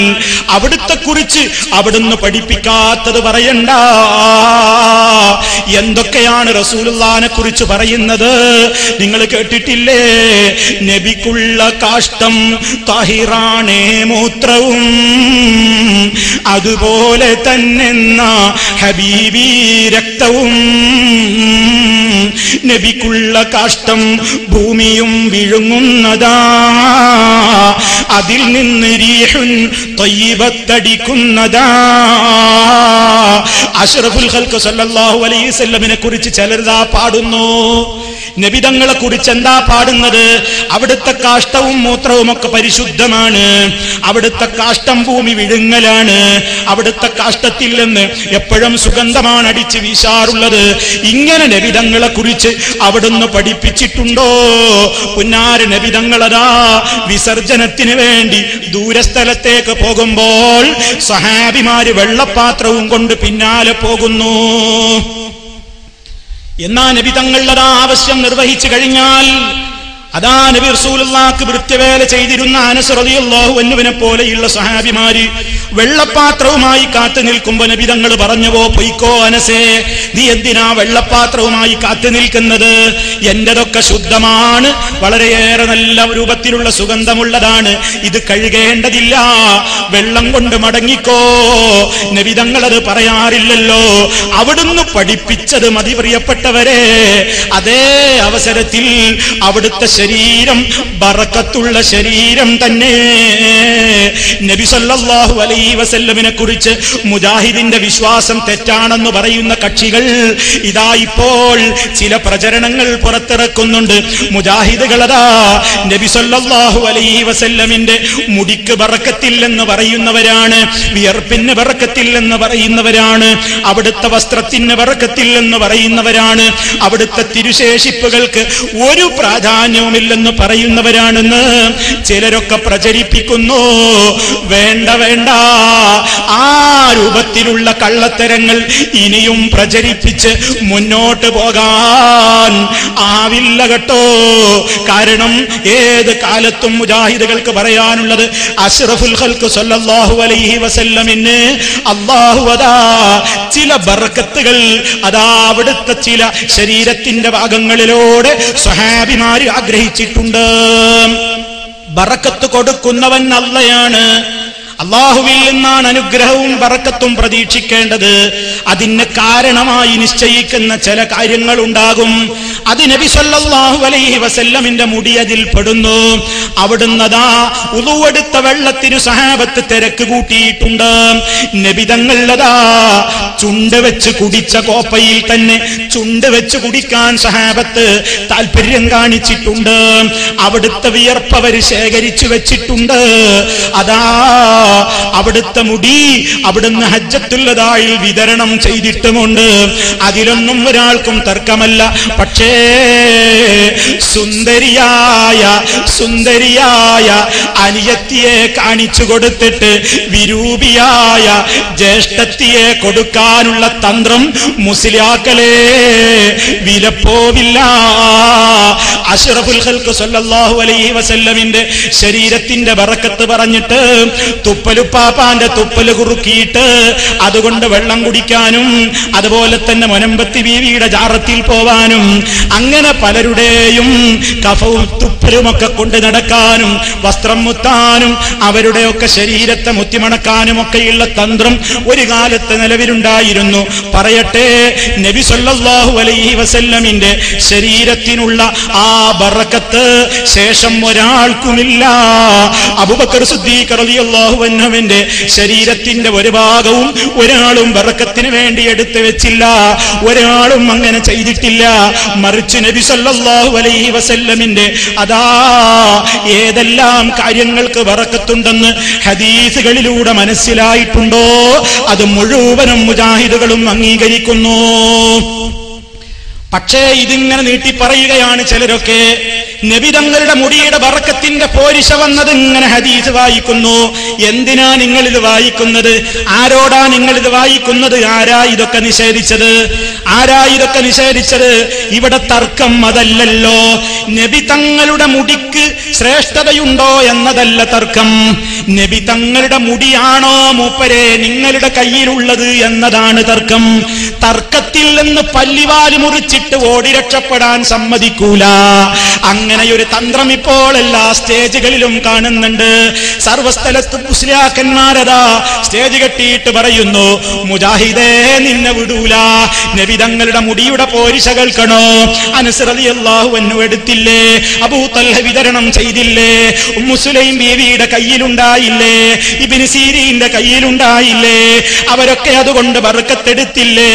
അവിടുത്തെ കുറിച്ച് അവിടുന്ന് പഠിപ്പിക്കാത്തത് പറയണ്ട. എന്തൊക്കെയാണ് റസൂലുള്ളാഹിനെ കുറിച്ച് പറയുന്നത് നിങ്ങൾ കേട്ടിട്ടില്ലേ? നബിക്കുള്ള കാഷ്ടം താഹിറാണേ മൂത്രവും, അതുപോലെ തന്നെ ഹബീബി രക്തവും. നബിക്കുള്ള കാഷ്ടം ഭൂമിയും വിഴുങ്ങുന്നതാ, അതിൽ നിന്ന് റീഹുൻ ത്വയ്യിബത്തടിക്കുന്നതാ. അഷ്റഫുൽ ഖൽഖ് സല്ലല്ലാഹു അലൈഹി വസല്ലമിനെ കുറിച്ച് ചിലർതാ പാടുന്നു. നബി തങ്ങളെ കുറിച്ച് എന്താ പാടുന്നത്? അവിടുത്തെ കാഷ്ടവും മൂത്രവും ഒക്കെ പരിശുദ്ധമാണ്, അവിടുത്തെ കാഷ്ടം ഭൂമി വിഴുങ്ങലാണ്, അവിടുത്തെ കാഷ്ടത്തിൽ നിന്ന് എപ്പോഴും സുഗന്ധമാണ് അടിച്ച് വീശാറുള്ളത്. ഇങ്ങനെ നബി തങ്ങളെ കുറിച്ച് അവിടുന്ന് പഠിപ്പിച്ചിട്ടുണ്ടോ? പുന്നാര നബി തങ്ങളതാ വിസർജനത്തിന് വേണ്ടി ദൂരസ്ഥലത്തേക്ക് പോകുമ്പോൾ സഹാബിമാര് വെള്ളപ്പാത്രവും കൊണ്ട് പിന്നാലെ പോകുന്നു. എന്നാ നബി തങ്ങളുടെ ആവശ്യം നിർവഹിച്ചു കഴിഞ്ഞാൽ അതാ നബി റസൂലുള്ളാഹിക്ക് വൃത്യവേല ചെയ്തിരുന്ന അനസ് റളിയല്ലാഹു അൻഹുവിനെ പോലെയുള്ള സഹാബിമാര് വെള്ളപ്പാത്രവുമായി കാത്തു നിൽക്കുമ്പോൾ നബി തങ്ങൾ പറഞ്ഞവോ, പൊയ്ക്കോ അനസേ, നീ എന്തിനാ വെള്ളപ്പാത്രവുമായി കാത്തു നിൽക്കുന്നത്? എന്റെതൊക്കെ ശുദ്ധമാണ്, വളരെയേറെ നല്ല രൂപത്തിലുള്ള സുഗന്ധമുള്ളതാണ്, ഇത് കഴുകേണ്ടതില്ല, വെള്ളം കൊണ്ട് മടങ്ങിക്കോ. നബി തങ്ങൾ അത് പറയാറില്ലല്ലോ, അവിടുന്ന് പഠിപ്പിച്ചത് മതി പ്രിയപ്പെട്ടവരെ. അതേ അവസരത്തിൽ അവിടുത്തെ ശരീരം ബറക്കത്തുള്ള ശരീരം തന്നെ. നബി സല്ലല്ലാഹു അലൈഹി വസല്ലമിനെ കുറിച്ച് മുജാഹിദിന്റെ വിശ്വാസം തെറ്റാണെന്ന് പറയുന്ന കക്ഷികൾ ഇതാ ഇപ്പോൾ ചില പ്രചരണങ്ങൾ പുറത്തിറക്കുന്നുണ്ട്. മുജാഹിദുകളതാ നബി സല്ലല്ലാഹു അലൈഹി വസല്ലമിന്റെ മുടിക്ക് ബറക്കത്തില്ലെന്ന് പറയുന്നവരാണ്, വിയർപ്പിന് ബറക്കത്തില്ലെന്ന് പറയുന്നവരാണ്, അവിടുത്തെ വസ്ത്രത്തിന് ബറക്കത്തില്ലെന്ന് പറയുന്നവരാണ്, അവിടുത്തെ തിരുശേഷിപ്പുകൾക്ക് ഒരു പ്രാധാന്യവുമില്ലെന്ന് പറയുന്നവരാണെന്ന് ചിലരൊക്കെ പ്രചരിപ്പിക്കുന്നു. വേണ്ട വേണ്ട, ആ രൂപത്തിലുള്ള കള്ളത്തരങ്ങൾ ഇനിയും പ്രചരിപ്പിച്ച് മുന്നോട്ട് പോകാൻ ആവില്ല കേട്ടോ. കാരണം ഏത് കാലത്തും മുജാഹിദുകൾക്ക് പറയാനുള്ളത് അഷ്റഫുൽ ഖൽഖ് സല്ലല്ലാഹു അലൈഹി വസല്ലമിന് അല്ലാഹു അതാ ചില ബർക്കത്തുകൾ അതാ അവിടുത്തെ ചില ശരീരത്തിന്റെ ഭാഗങ്ങളിലൂടെ സ്വഹാബിമാര് ആഗ്രഹിച്ചിട്ടുണ്ട്. ബറക്കത്ത് കൊടുക്കുന്നവൻ അല്ലാഹുവാണ്. അല്ലാഹുവിൽ നിന്നാണ് അനുഗ്രഹവും ബറക്കത്തും പ്രതീക്ഷിക്കേണ്ടത്. അതിന് കാരണമായി നിശ്ചയിക്കുന്ന ചില കാര്യങ്ങൾ ഉണ്ടാകും. അത് നബി സല്ലല്ലാഹു അലൈഹി വസല്ലമിന്റെ മുടി അതിൽ പെടുന്നു. അവിടുന്നതാ ഉളുവെടുത്ത വെള്ളത്തിന് സഹാബത്ത് തിരക്ക് കൂട്ടിയിട്ടുണ്ട്. നബി തങ്ങളതാ ചുണ്ട് വെച്ച് കുടിച്ച കോപ്പയിൽ തന്നെ ചുണ്ട് വെച്ച് കുടിക്കാൻ സഹാബത്ത് താല്പര്യം കാണിച്ചിട്ടുണ്ട്. അവിടുത്തെ വിയർപ്പവര് ശേഖരിച്ചു വെച്ചിട്ടുണ്ട്. അതാ അവിടുത്തെ മുടി അവിടുന്ന് ഹജ്ജത്തുൽ വദാഇൽ വിതരണം ചെയ്തിട്ടുമുണ്ട്. അതിലൊന്നും ഒരാൾക്കും തർക്കമല്ല. പക്ഷേ സുന്ദരിയായ അനിയത്തിയെ കാണിച്ചു കൊടുത്തിട്ട് വിരൂപിയായ ജ്യേഷ്ഠത്തിയെ കൊടുക്കാനുള്ള തന്ത്രം മുസ്ലിയാക്കളെ വിലപ്പോവില്ല. അഷ്റഫുൽ ഖൽഖ് സല്ലല്ലാഹു അലൈഹി വസല്ലമിന്റെ ശരീരത്തിന്റെ ബറക്കത്ത് പറഞ്ഞിട്ട് തുപ്പലുപ്പാപ്പാന്റെ തുപ്പല് കുറുക്കിയിട്ട് അതുകൊണ്ട് വെള്ളം കുടിക്കാനും അതുപോലെ തന്നെ മൊനമ്പത്തി ബീവിയുടെ ജാറത്തിൽ പോവാനും അങ്ങനെ പലരുടെയും കഫവും തുപ്പലുമൊക്കെ കൊണ്ട് നടക്കാനും വസ്ത്രം മുത്താനും അവരുടെയൊക്കെ ശരീരത്തെ മുത്തിമണക്കാനും ഒക്കെയുള്ള തന്ത്രം ഒരു കാലത്ത് നിലവിലുണ്ടായിരുന്നു. പറയട്ടെ, നബി സല്ലല്ലാഹു അലൈഹി വസല്ലമിന്റെ ശരീരത്തിനുള്ള ആ ബറക്കത്ത് ശേഷം ഒരാൾക്കുമില്ല. അബൂബക്കർ സിദ്ദീഖ് റളിയല്ലാഹു അൻഹുവിന്റെ ശരീരത്തിന്റെ ഒരു ഭാഗവും ഒരാളും ബറക്കത്തിന് വേണ്ടി എടുത്തു വെച്ചില്ല. ഒരാളും അങ്ങനെ ചെയ്തിട്ടില്ല. മറിച്ച് നബി സല്ലല്ലാഹു അലൈഹി വസല്ലമിന്റെ അതാ ഏതെല്ലാം കാര്യങ്ങൾക്ക് ബറക്കത്തുണ്ടെന്ന് ഹദീസുകളിലൂടെ മനസ്സിലായിട്ടുണ്ടോ അത് മുഴുവനും മുജാഹിദുകളും അംഗീകരിക്കുന്നു. പക്ഷേ ഇതിങ്ങനെ നീട്ടി പറയുകയാണ് ചിലരൊക്കെ. നബി തങ്ങളുടെ മുടിയുടെ ബറക്കത്തിന്റെ പോരിശ വന്നത് ഇങ്ങനെ ഹദീസ് വായിക്കുന്നു. എന്തിനാ നിങ്ങളിത് വായിക്കുന്നത്? ആരോടാ നിങ്ങളിത് വായിക്കുന്നത്? ആരാ ഇതൊക്കെ നിഷേധിച്ചത്? ഇവിടെ തർക്കം അതല്ലല്ലോ. നബി തങ്ങളുടെ മുടിക്ക് ശ്രേഷ്ഠതയുണ്ടോ എന്നതല്ല തർക്കം. നബി തങ്ങളുടെ മുടിയാണോ മൂപ്പരെ നിങ്ങളുടെ കയ്യിലുള്ളത് എന്നതാണ് തർക്കം. തർക്കത്തിൽ നിന്ന് പല്ലിവാല് മുറിച്ചിട്ട് ഓടി രക്ഷപ്പെടാൻ സമ്മതിക്കൂല. അങ്ങനെയൊരു തന്ത്രം ഇപ്പോൾ എല്ലാ സ്റ്റേജുകളിലും കാണുന്നുണ്ട്. സർവസ്ഥലത്ത് മുസ്ലിയാക്കന്മാരതാ സ്റ്റേജ് കെട്ടിയിട്ട് പറയുന്നു, മുജാഹിദേ നിന്നെ വിടൂല. നബി തങ്ങളുടെ മുടിയുടെ പോരിശ കേൾക്കണോ? അനസ് റളിയല്ലാഹു അൻഹു എടുത്തില്ലേ? അബൂ തൽഹ വിതരണം ചെയ്തില്ലേ? ഉമ്മു സുലൈം ബീവിയുടെ കയ്യിലുണ്ടായില്ലേ? ഇബ്നു സീരീന്റെ കയ്യിലുണ്ടായില്ലേ? അവരൊക്കെ അതുകൊണ്ട് ബർക്കത്തെടുത്തില്ലേ?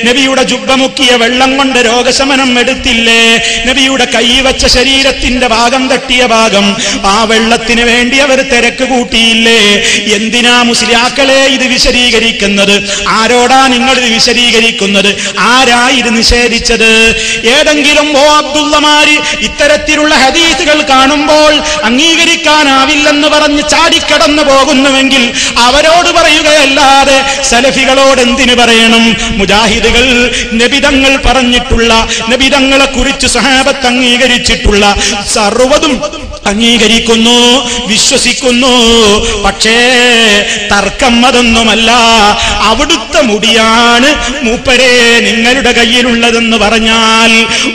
നബിയുടെ ജുബ്ബ മുക്കിയ വെള്ളം കൊണ്ട് രോഗശമനം എടുത്തില്ലേ? നബിയുടെ കൈ വെച്ച ശരീരത്തിന്റെ ഭാഗം തട്ടിയ ഭാഗം ആ വെള്ളത്തിന് വേണ്ടി അവർ തിരക്ക് കൂട്ടിയില്ലേ? എന്തിനാ മുസ്ലിയാക്കളെ ഇത് വിശദീകരിക്കുന്നത്? ആരോടാ നിങ്ങൾ ഇത് വിശദീകരിക്കുന്നത്? ആരാ ഇത് നിഷേധിച്ചത്? ഏതെങ്കിലും അബ്ദുള്ളമാര് ഇത്തരത്തിലുള്ള ഹദീസുകൾ കാണുമ്പോൾ അംഗീകരിക്കാനാവില്ലെന്ന് പറഞ്ഞ് ചാടിക്കടന്നു പോകുന്നുവെങ്കിൽ അവരോട് പറയുകയല്ലാതെ സലഫികളോട് എന്തിനു പറയണം? മുജാഹിദുകൾ നബിതങ്ങൾ പറഞ്ഞിട്ടുള്ള, നബിതങ്ങളെ കുറിച്ച് സഹാബത്ത് അംഗീകരിച്ചിട്ടുള്ള സർവ്വതും അംഗീകരിക്കുന്നു, വിശ്വസിക്കുന്നു. പക്ഷേ തർക്കം അതൊന്നുമല്ല. അവിടുത്തെ മുടിയാണ് മൂപ്പരെ നിങ്ങളുടെ കയ്യിലുള്ളതെന്ന് പറഞ്ഞാൽ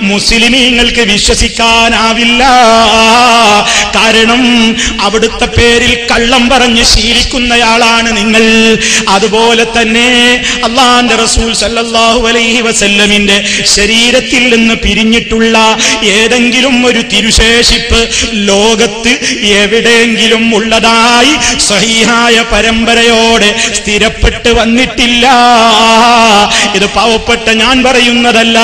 മുസ്ലിമീങ്ങൾക്ക് വിശ്വസിക്കാനാവില്ല. കാരണം അവിടുത്തെ പേരിൽ കള്ളം പറഞ്ഞ് ശീലിക്കുന്നയാളാണ് നിങ്ങൾ. അതുപോലെ തന്നെ അല്ലാഹുവിന്റെ റസൂൽ സല്ലല്ലാഹു അലൈഹി വസല്ലമിന്റെ ശരീരത്തിൽ നിന്ന് പിരിഞ്ഞിട്ടുള്ള ഏതെങ്കിലും ഒരു തിരുശേഷിപ്പ് ലോകത്ത് എവിടെയെങ്കിലും ഉള്ളതായി സ്വഹീഹായ പരമ്പരയോടെ സ്ഥിരപ്പെട്ട് വന്നിട്ടില്ല. ഇത് പാവപ്പെട്ട ഞാൻ പറയുന്നതല്ല.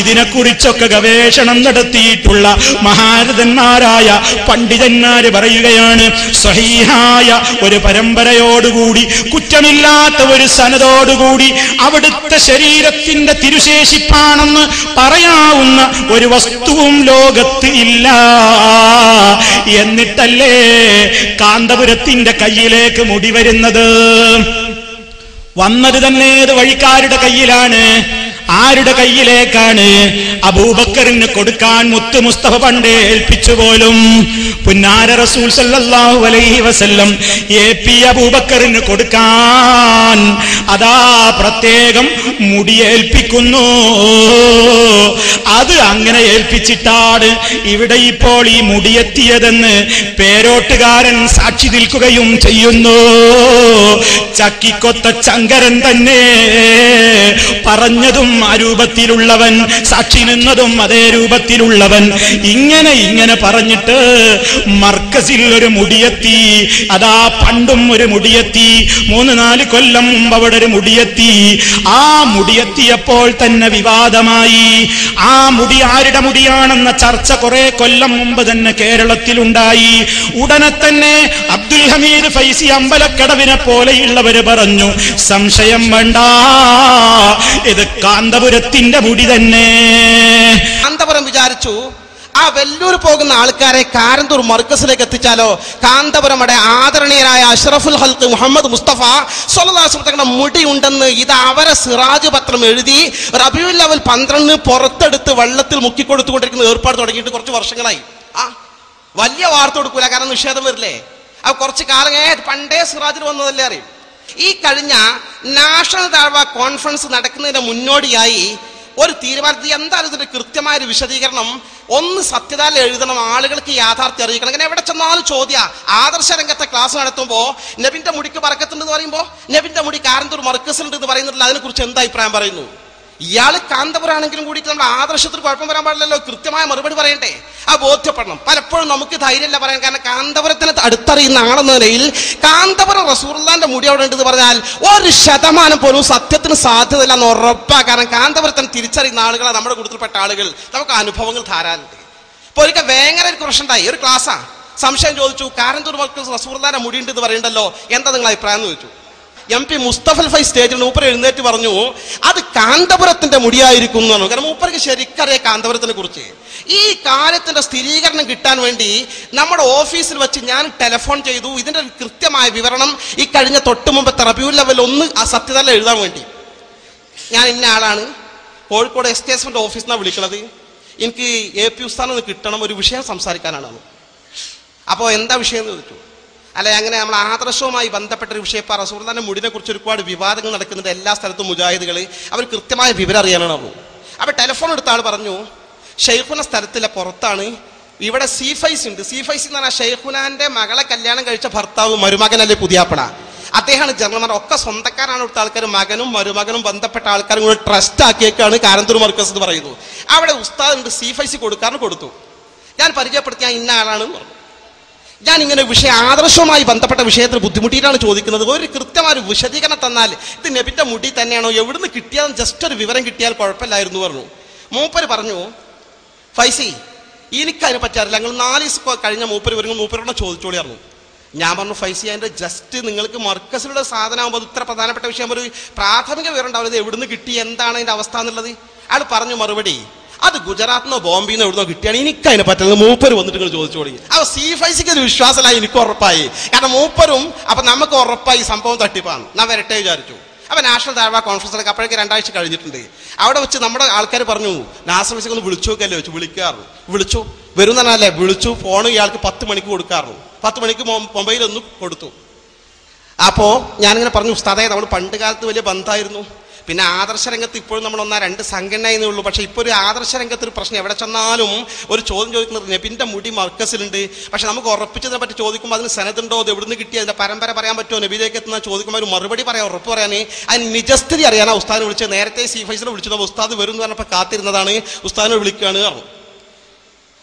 ഇതിനെക്കുറിച്ചൊക്കെ ഗവേഷണം നടത്തിയിട്ടുള്ള മഹാരഥന്മാരായ പണ്ഡിതന്മാര് പറയുകയാണ്, സ്വഹീഹായ ഒരു പരമ്പരയോടുകൂടി, കുറ്റമില്ലാത്ത ഒരു സനദോടുകൂടി അവിടുത്തെ ശരീരത്തിന്റെ തിരുശേഷിപ്പാണെന്ന് പറയാവുന്ന ഒരു വസ്തുവും ലോകത്ത് ഇല്ല. എന്നിട്ടല്ലേ കാന്തപുരത്തിന്റെ കയ്യിലേക്ക് മുടി വരുന്നത്? വന്നത് തന്നെ ഏത് വഴിക്കാരുടെ കയ്യിലാണ്? ആരുടെ കയ്യിലേക്കാണ്? അബൂബക്കറിന് കൊടുക്കാൻ മുത്ത് മുസ്തഫ പണ്ടേ ഏൽപ്പിച്ചു പോലും. പുന്നാര റസൂൽ സല്ലല്ലാഹു അലൈഹി വസല്ലം AP അബൂബക്കറിന് കൊടുക്കാൻ അതാ പ്രത്യേകം മുടിയേൽപ്പിക്കുന്നു. അത് അങ്ങനെ ഏൽപ്പിച്ചിട്ടാണ് ഇവിടെ ഇപ്പോൾ ഈ മുടിയെത്തിയതെന്ന് പേരോട്ടുകാരൻ സാക്ഷി നിൽക്കുകയും ചെയ്യുന്നു. ചക്കിക്കൊത്ത ചങ്കരൻ തന്നെ പറഞ്ഞതും ആ രൂപത്തിലുള്ളവൻ, സാക്ഷി നിന്നതും അതേ രൂപത്തിലുള്ളവൻ. ഇങ്ങനെ പറഞ്ഞിട്ട് മർക്കസിൽ ഒരു മുടിയെത്തി. അതാ പണ്ടും ഒരു മുടിയെത്തി, 3-4 കൊല്ലം മുമ്പ് അവിടെ ഒരു മുടിയെത്തി. ആ മുടിയെത്തിയപ്പോൾ തന്നെ വിവാദമായി. ആ മുടി ആരുടെ മുടിയാണെന്ന ചർച്ച കുറെ കൊല്ലം മുമ്പ് തന്നെ കേരളത്തിലുണ്ടായി. ഉടനെ തന്നെ അബ്ദുൽ ഹമീദ് ഫൈസി അമ്പലക്കടവിനെ പോലെയുള്ളവര് പറഞ്ഞു, സംശയം വേണ്ട, ഇത് കാന്തപുരത്തിന്റെ മുടി തന്നെ. കാന്തപുരം വിചാരിച്ചു ആ വെല്ലൂർ പോകുന്ന ആൾക്കാരെ കാരന്തൂർ മർക്കസിലേക്ക് എത്തിച്ചാലോ? കാന്തപുരമടെ ആദരണീയരായ അഷ്റഫുൽ ഹൽക്ക് മുഹമ്മദ് മുസ്തഫ സ്വല്ലല്ലാഹു അലൈഹി വസല്ലം മുടി ഉണ്ടെന്ന് ഇത് അവരെ സിറാജ് പത്രം എഴുതി റബീഉൽ അവൽ 12 പുറത്തെടുത്ത് വെള്ളത്തിൽ മുക്കിക്കൊടുത്തുകൊണ്ടിരിക്കുന്ന ഏർപ്പാട് തുടങ്ങിയിട്ട് കുറച്ച് വർഷങ്ങളായി. വലിയ വാർത്ത കൊടുക്കൂല, കാരണം നിഷേധം വരില്ലേ. അത് കുറച്ച് കാലം പണ്ടേ സിറാജിൽ വന്നതല്ലേ അറിയും. ഈ കഴിഞ്ഞ നാഷണൽ ദഅവ കോൺഫറൻസ് നടക്കുന്നതിന്റെ മുന്നോടിയായി ഒരു തീരുമാനത്തിൽ എന്തായാലും ഇതിന്റെ കൃത്യമായ ഒരു വിശദീകരണം ഒന്ന് സത്യതാൽ എഴുതണം, ആളുകൾക്ക് യാഥാർത്ഥ്യം അറിയിക്കണം. അങ്ങനെ എവിടെ ചെന്നാലും ചോദ്യ. ആദർശ രംഗത്തെ ക്ലാസ് നടത്തുമ്പോൾ നബിന്റെ മുടിക്ക് ബറക്കത്തുണ്ടെന്ന് പറയുമ്പോൾ നബിന്റെ മുടി കാരന്തൂർ മർക്കസിലുണ്ട് എന്ന് പറയുന്നില്ല. അതിനെക്കുറിച്ച് എന്താ അഭിപ്രായം പറയുന്നു? ഇയാൾ കാന്തപുരാണെങ്കിലും കൂടിയിട്ട് നമ്മുടെ ആദർശത്തിന് കുഴപ്പം വരാൻ പാടില്ലല്ലോ. കൃത്യമായ മറുപടി പറയണ്ടേ? ആ ബോധ്യപ്പെടണം. പലപ്പോഴും നമുക്ക് ധൈര്യമില്ല പറയാൻ. കാരണം കാന്തപുരത്തിന് അടുത്തറിയുന്ന ആളെന്ന നിലയിൽ കാന്തപുരം റസൂലുള്ളാഹിന്റെ മുടി അവിടെ ഉണ്ടെന്ന് പറഞ്ഞാൽ 1% പോലും സത്യത്തിന് സാധ്യതയില്ല എന്ന് ഉറപ്പാണ്. കാരണം കാന്തപുരത്തിന് തിരിച്ചറിയുന്ന ആളുകളാണ് നമ്മുടെ കൂട്ടത്തിൽപ്പെട്ട ആളുകൾ. നമുക്ക് അനുഭവങ്ങൾ ധാരാളമുണ്ട്. ഇപ്പൊ ഒരിക്കൽ വേങ്ങര ഒരു പ്രശ്നം ഉണ്ടായി. ഒരു ക്ലാസ്സാ, സംശയം ചോദിച്ചു, കാരന്തൂർ മർക്കസ് റസൂലുള്ളാഹിന്റെ മുടി ഉണ്ട് എന്ന് പറയുന്നുണ്ടല്ലോ, എന്താ നിങ്ങളുടെ അഭിപ്രായം എന്ന് ചോദിച്ചു. MP മുസ്തഫൽ ഫൈ സ്റ്റേജിൽ മൂപ്പർ എഴുന്നേറ്റ് പറഞ്ഞു, അത് കാന്തപുരത്തിന്റെ മുടിയായിരിക്കും എന്ന് പറഞ്ഞു. കാരണം മൂപ്പർക്ക് ശരിക്കറിയാം കാന്തപുരത്തിനെ കുറിച്ച്. ഈ കാര്യത്തിന്റെ സ്ഥിരീകരണം കിട്ടാൻ വേണ്ടി നമ്മുടെ ഓഫീസിൽ വെച്ച് ഞാൻ ടെലിഫോൺ ചെയ്തു. ഇതിന്റെ കൃത്യമായ വിവരണം ഈ കഴിഞ്ഞ തൊട്ട് മുമ്പത്തെ റബീഉൽ അവൽ 1 ആ സത്യതല എഴുതാൻ വേണ്ടി. ഞാൻ ഇന്ന ആളാണ്, കോഴിക്കോട് എസ്റ്റേറ്റ്മെന്റ് ഓഫീസിൽ നിന്നാണ് വിളിക്കുന്നത്, എനിക്ക് AP ഉസ്താദിൽ നിന്ന് കിട്ടണം, ഒരു വിഷയം സംസാരിക്കാനാണ്. അപ്പോൾ എന്താ വിഷയം എന്ന് ചോദിച്ചു. അല്ലെ, അങ്ങനെ നമ്മൾ ആദർശവുമായി ബന്ധപ്പെട്ട ഒരു വിഷയം. റസൂലുള്ളാഹിന്റെ മുടിനെ കുറിച്ച് ഒരുപാട് വിവാദങ്ങൾ നടക്കുന്നുണ്ട് എല്ലാ സ്ഥലത്തും. മുജാഹിദുകൾ അവർ കൃത്യമായ വിവരം അറിയാനാണ് പറഞ്ഞു. അപ്പൊ ടെലിഫോൺ എടുത്ത ആൾ പറഞ്ഞു, ഷെയ്ഖുന സ്ഥലത്തിലെ പുറത്താണ്, ഇവിടെ സീഫൈസ് ഉണ്ട്. സീഫൈസ് എന്ന് പറഞ്ഞാൽ ഷെയ്ഖുനാന്റെ മകളെ കല്യാണം കഴിച്ച ഭർത്താവ്, മരുമകനല്ലേ പുതിയാപ്പട, അദ്ദേഹമാണ് ജനറൽമാർ. ഒക്കെ സ്വന്തക്കാരാണ് ഇവിടുത്തെ ആൾക്കാർ. മകനും മരുമകനും ബന്ധപ്പെട്ട ആൾക്കാരും കൂടെ ട്രസ്റ്റ് ആക്കിയേക്കാണ് കാരന്തൂർ മർക്കസ് എന്ന് പറയുന്നു. അവിടെ ഉസ്താദ് ഉണ്ട്, സീഫൈസ് കൊടുക്കാറ് കൊടുത്തു. ഞാൻ പരിചയപ്പെടുത്തി, ഞാൻ ഇന്ന ആളാണെന്ന് പറഞ്ഞു. ഞാൻ ഇങ്ങനെ വിഷയം ആദർശവുമായി ബന്ധപ്പെട്ട വിഷയത്തിൽ ബുദ്ധിമുട്ടിയിട്ടാണ് ചോദിക്കുന്നത്. ഒരു കൃത്യമായ ഒരു വിശദീകരണം തന്നാൽ ഇത് നബിന്റെ മുടി തന്നെയാണോ, എവിടുന്ന് കിട്ടിയാലും ജസ്റ്റ് ഒരു വിവരം കിട്ടിയാൽ കുഴപ്പമില്ലായിരുന്നു പറഞ്ഞു. മൂപ്പര് പറഞ്ഞു, ഫൈസി എനിക്കതിനെ പറ്റാറില്ല, ഞങ്ങൾ 4 ദിവസം കഴിഞ്ഞ മൂപ്പര് വരുമ്പോൾ മൂപ്പരോട് ചോദിച്ചോളി പറഞ്ഞു. ഞാൻ പറഞ്ഞു, ഫൈസി അതിന്റെ ജസ്റ്റ് നിങ്ങൾക്ക് മർക്കസിലുള്ള സാധനമാകുമ്പോൾ ഇത്ര പ്രധാനപ്പെട്ട വിഷയം ഒരു പ്രാഥമിക വിവരം ഉണ്ടാവില്ല, എവിടുന്ന് കിട്ടി, എന്താണ് അതിന്റെ അവസ്ഥ എന്നുള്ളത്. അയാൾ പറഞ്ഞു മറുപടി, അത് ഗുജറാത്തിനോ ബോംബെന്നോ എവിടുന്നോ കിട്ടിയാണ്, എനിക്കതിനെ പറ്റുന്നത് മൂപ്പര് വന്നിട്ട് നിങ്ങൾ ചോദിച്ചോളി. അപ്പൊ സീഫൈസിക്ക് ഒരു വിശ്വാസമായി, എനിക്ക് ഉറപ്പായി. കാരണം മൂപ്പരും അപ്പൊ നമുക്ക് ഉറപ്പായി സംഭവം തട്ടിപ്പാണ്. ഞാൻ വരട്ടെ വിചാരിച്ചു. അപ്പോൾ നാഷണൽ ദഅവ കോൺഫറൻസിലേക്ക് അപ്പോഴേക്ക് 2 ആഴ്ച കഴിഞ്ഞിട്ടുണ്ട്. അവിടെ വെച്ച് നമ്മുടെ ആൾക്കാർ പറഞ്ഞു നാസർ മിസിക്ക് ഒന്ന് വിളിച്ചു നോക്കല്ലേ വെച്ച് വിളിക്കാറുള്ളൂ. വിളിച്ചു വരും എന്ന് പറഞ്ഞാലേ വിളിച്ചു. ഫോൺ ഇയാൾക്ക് 10 മണിക്ക് കൊടുക്കാറുള്ളൂ. 10 മണിക്ക് മൊബൈലൊന്ന് കൊടുത്തു. അപ്പോൾ ഞാനിങ്ങനെ പറഞ്ഞു ഉസ്താദേ നമ്മൾ പണ്ട് കാലത്ത് വലിയ ബന്ധമായിരുന്നു, പിന്നെ ആദർശ രംഗത്ത് ഇപ്പോഴും നമ്മൾ 1-2 സംഘടനയെന്നേ ഉള്ളൂ. പക്ഷേ ഇപ്പോൾ ഒരു ആദർശ രംഗത്തൊരു പ്രശ്നം എവിടെ ചെന്നാലും ഒരു ചോദ്യം ചോദിക്കുന്നത് നബിൻ്റെ മുടി മർക്കസിലുണ്ട്, പക്ഷെ നമുക്ക് ഉറപ്പിച്ചതിനെ പറ്റി ചോദിക്കുമ്പോൾ അതിന് സനതുണ്ടോ, അത് എവിടുന്ന് കിട്ടി, അതിൻ്റെ പരമ്പര പറയാൻ പറ്റുമോ, നബിയിലേക്ക് എത്തുന്ന ചോദിക്കുമ്പോൾ ഒരു മറുപടി പറയാൻ ഉറപ്പ് പറയാൻ അതിന് നിജസ്ഥിതി അറിയാനാണ് ഉസ്താദിനെ വിളിച്ചത്. നേരത്തെ സി ഫൈസിനെ വിളിച്ചത് ഉസ്താദ് വരും എന്ന് പറഞ്ഞപ്പോൾ കാത്തിരുന്നതാണ്, ഉസ്താദിനെ വിളിക്കുകയാണ് പറഞ്ഞു.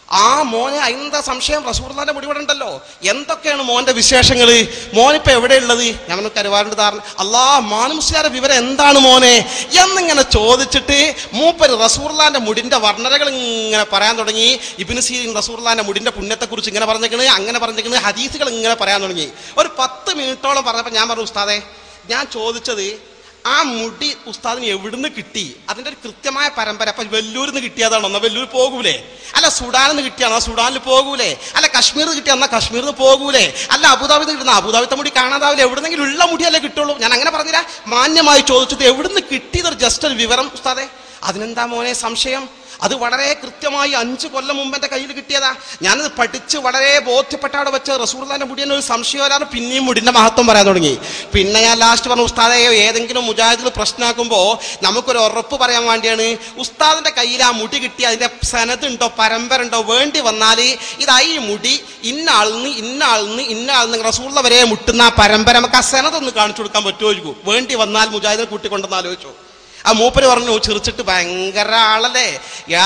ആ മോനെ അതിനെന്താ സംശയം, റസൂലുള്ളാഹിന്റെ മുടി ഇവിടെ ഉണ്ടല്ലോ, എന്തൊക്കെയാണ് മോന്റെ വിശേഷങ്ങൾ, മോനിപ്പോൾ എവിടെയുള്ളത്? ഞാൻ കരുവാറുണ്ട് ധാരണ മാനു മുസ്ലിയാരുടെ വിവരം എന്താണ് മോനെ എന്നിങ്ങനെ ചോദിച്ചിട്ട് മൂപ്പര് റസൂലുള്ളാഹിന്റെ മുടിന്റെ വർണ്ണനകൾ ഇങ്ങനെ പറയാൻ തുടങ്ങി. ഇബ്നു സീരീൻ റസൂലുള്ളാഹിന്റെ മുടിന്റെ പുണ്യത്തെക്കുറിച്ച് ഇങ്ങനെ പറഞ്ഞേക്കണ്, അങ്ങനെ പറഞ്ഞേക്കണ്, ഹദീസുകൾ ഇങ്ങനെ പറയാൻ തുടങ്ങി. ഒരു 10 മിനിറ്റോളം പറഞ്ഞപ്പോൾ ഞാൻ പറഞ്ഞു ഉസ്താദേ ഞാൻ ചോദിച്ചത് ആ മുടി ഉസ്താദിന് എവിടുന്ന് കിട്ടി, അതിൻ്റെ ഒരു കൃത്യമായ പരമ്പര. അപ്പം വെല്ലൂരിൽ നിന്ന് കിട്ടിയതാണോ എന്നാൽ വെല്ലൂർ പോകൂലേ, അല്ല സുഡാനിൽ നിന്ന് കിട്ടിയാണോ സുഡാനിൽ പോകൂലേ, അല്ല കശ്മീരിൽ നിന്ന് കിട്ടിയ എന്നാൽ കശ്മീരിൽ നിന്ന് പോകൂലേ, അല്ല അബുദാബിയിൽ നിന്ന് കിട്ടുന്ന അബുദാബിത്തെ മുടി കാണാതാവില്ല, എവിടുന്നെങ്കിലും ഉള്ള മുടിയല്ലേ കിട്ടുള്ളൂ. ഞാൻ അങ്ങനെ പറഞ്ഞില്ല, മാന്യമായി ചോദിച്ചത് എവിടുന്ന് കിട്ടിയതൊരു ജസ്റ്റ് ഒരു വിവരം ഉസ്താദേ. അതിനെന്താ മോനെ സംശയം, അത് വളരെ കൃത്യമായി 5 കൊല്ലം മുമ്പ് എൻ്റെ കയ്യിൽ കിട്ടിയതാ. ഞാനത് പഠിച്ച് വളരെ ബോധ്യപ്പെട്ട അവിടെ വെച്ച് റസൂലുള്ളാഹിന്റെ മുടിയെന്ന് ഒരു സംശയം വരാതെ പിന്നെയും മുടിന്റെ മഹത്വം പറയാൻ തുടങ്ങി. പിന്നെ ഞാൻ ലാസ്റ്റ് പറഞ്ഞു ഉസ്താദെ ഏതെങ്കിലും മുജാഹിദിൽ പ്രശ്നമാക്കുമ്പോൾ നമുക്കൊരു ഉറപ്പ് പറയാൻ വേണ്ടിയാണ് ഉസ്താദിന്റെ കയ്യിൽ ആ മുടി കിട്ടി അതിന്റെ സനതുണ്ടോ പരമ്പര ഉണ്ടോ, വേണ്ടി വന്നാൽ ഇതായി മുടി ഇന്ന ആളിന്ന് റസൂലുള്ള വരെ മുട്ടുന്ന ആ പരമ്പര നമുക്ക് ആ സനതൊന്ന് കാണിച്ചു കൊടുക്കാൻ പറ്റുമോ, വേണ്ടി വന്നാൽ മുജാഹിദിനെ കൂട്ടിക്കൊണ്ടെന്ന് ആലോചിച്ചു. ആ മൂപ്പര് പറഞ്ഞു ചിരിച്ചിട്ട് ഭയങ്കര ആളല്ലേ,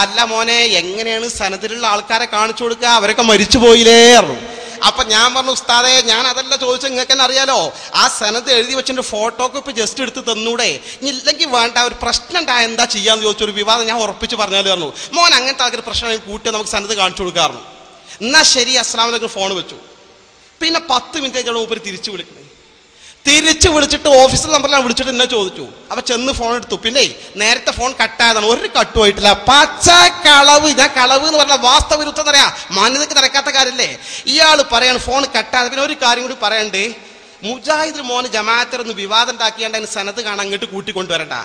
അല്ല മോനെ എങ്ങനെയാണ് സനദിലുള്ള ആൾക്കാരെ കാണിച്ചു കൊടുക്കുക, അവരൊക്കെ മരിച്ചു പോയില്ലേ പറഞ്ഞു. അപ്പൊ ഞാൻ പറഞ്ഞു ഉസ്താദേ ഞാൻ അതല്ല ചോദിച്ചത്, നിങ്ങൾക്ക് തന്നെ അറിയാലോ ആ സനത് എഴുതി വെച്ചിട്ട് ഫോട്ടോക്ക് ഇപ്പൊ ജസ്റ്റ് എടുത്ത് തന്നൂടെ, ഇല്ലെങ്കിൽ വേണ്ട ഒരു പ്രശ്നം ഉണ്ടായ എന്താ ചെയ്യാന്ന് ചോദിച്ചു. ഒരു വിവാദം ഞാൻ ഉറപ്പിച്ച് പറഞ്ഞാൽ പറഞ്ഞു മോൻ അങ്ങനത്തെ ആൾക്കൊരു പ്രശ്നം കൂട്ടി നമുക്ക് സനത് കാണിച്ചു കൊടുക്കാറുണ്ട്. എന്നാ ശരി അസ്സലാമു അലൈക്കും ഫോൺ വെച്ചു. പിന്നെ 10 മിനിറ്റ് മൂപ്പര് തിരിച്ചു വിളിക്കണേ, തിരിച്ചു വിളിച്ചിട്ട് ഓഫീസിൽ നമ്പറിലാണ് വിളിച്ചിട്ട് എന്നെ ചോദിച്ചു. അപ്പൊ ചെന്ന് ഫോൺ എടുത്തു. പിന്നെ നേരത്തെ ഫോൺ കട്ടായതാണ്, ഒരു കട്ടുമായിട്ടില്ല, പച്ച കളവ്. ഞാൻ കളവ് എന്ന് പറഞ്ഞാൽ വാസ്തവവിരുദ്ധം പറയാ, മാന്യതയ്ക്ക് നടക്കാത്ത കാര്യല്ലേ. ഇയാൾ പറയാണ് ഫോൺ കട്ടാതെ. പിന്നെ ഒരു കാര്യം കൂടി പറയണ്ടേ, മുജാഹിദ് മോന് ജമാഅത്തിലൊന്ന് വിവാദം ഉണ്ടാക്കിയാണ്ട് അതിന് സനത് കാണാൻ അങ്ങോട്ട് കൂട്ടിക്കൊണ്ടുവരണ്ട.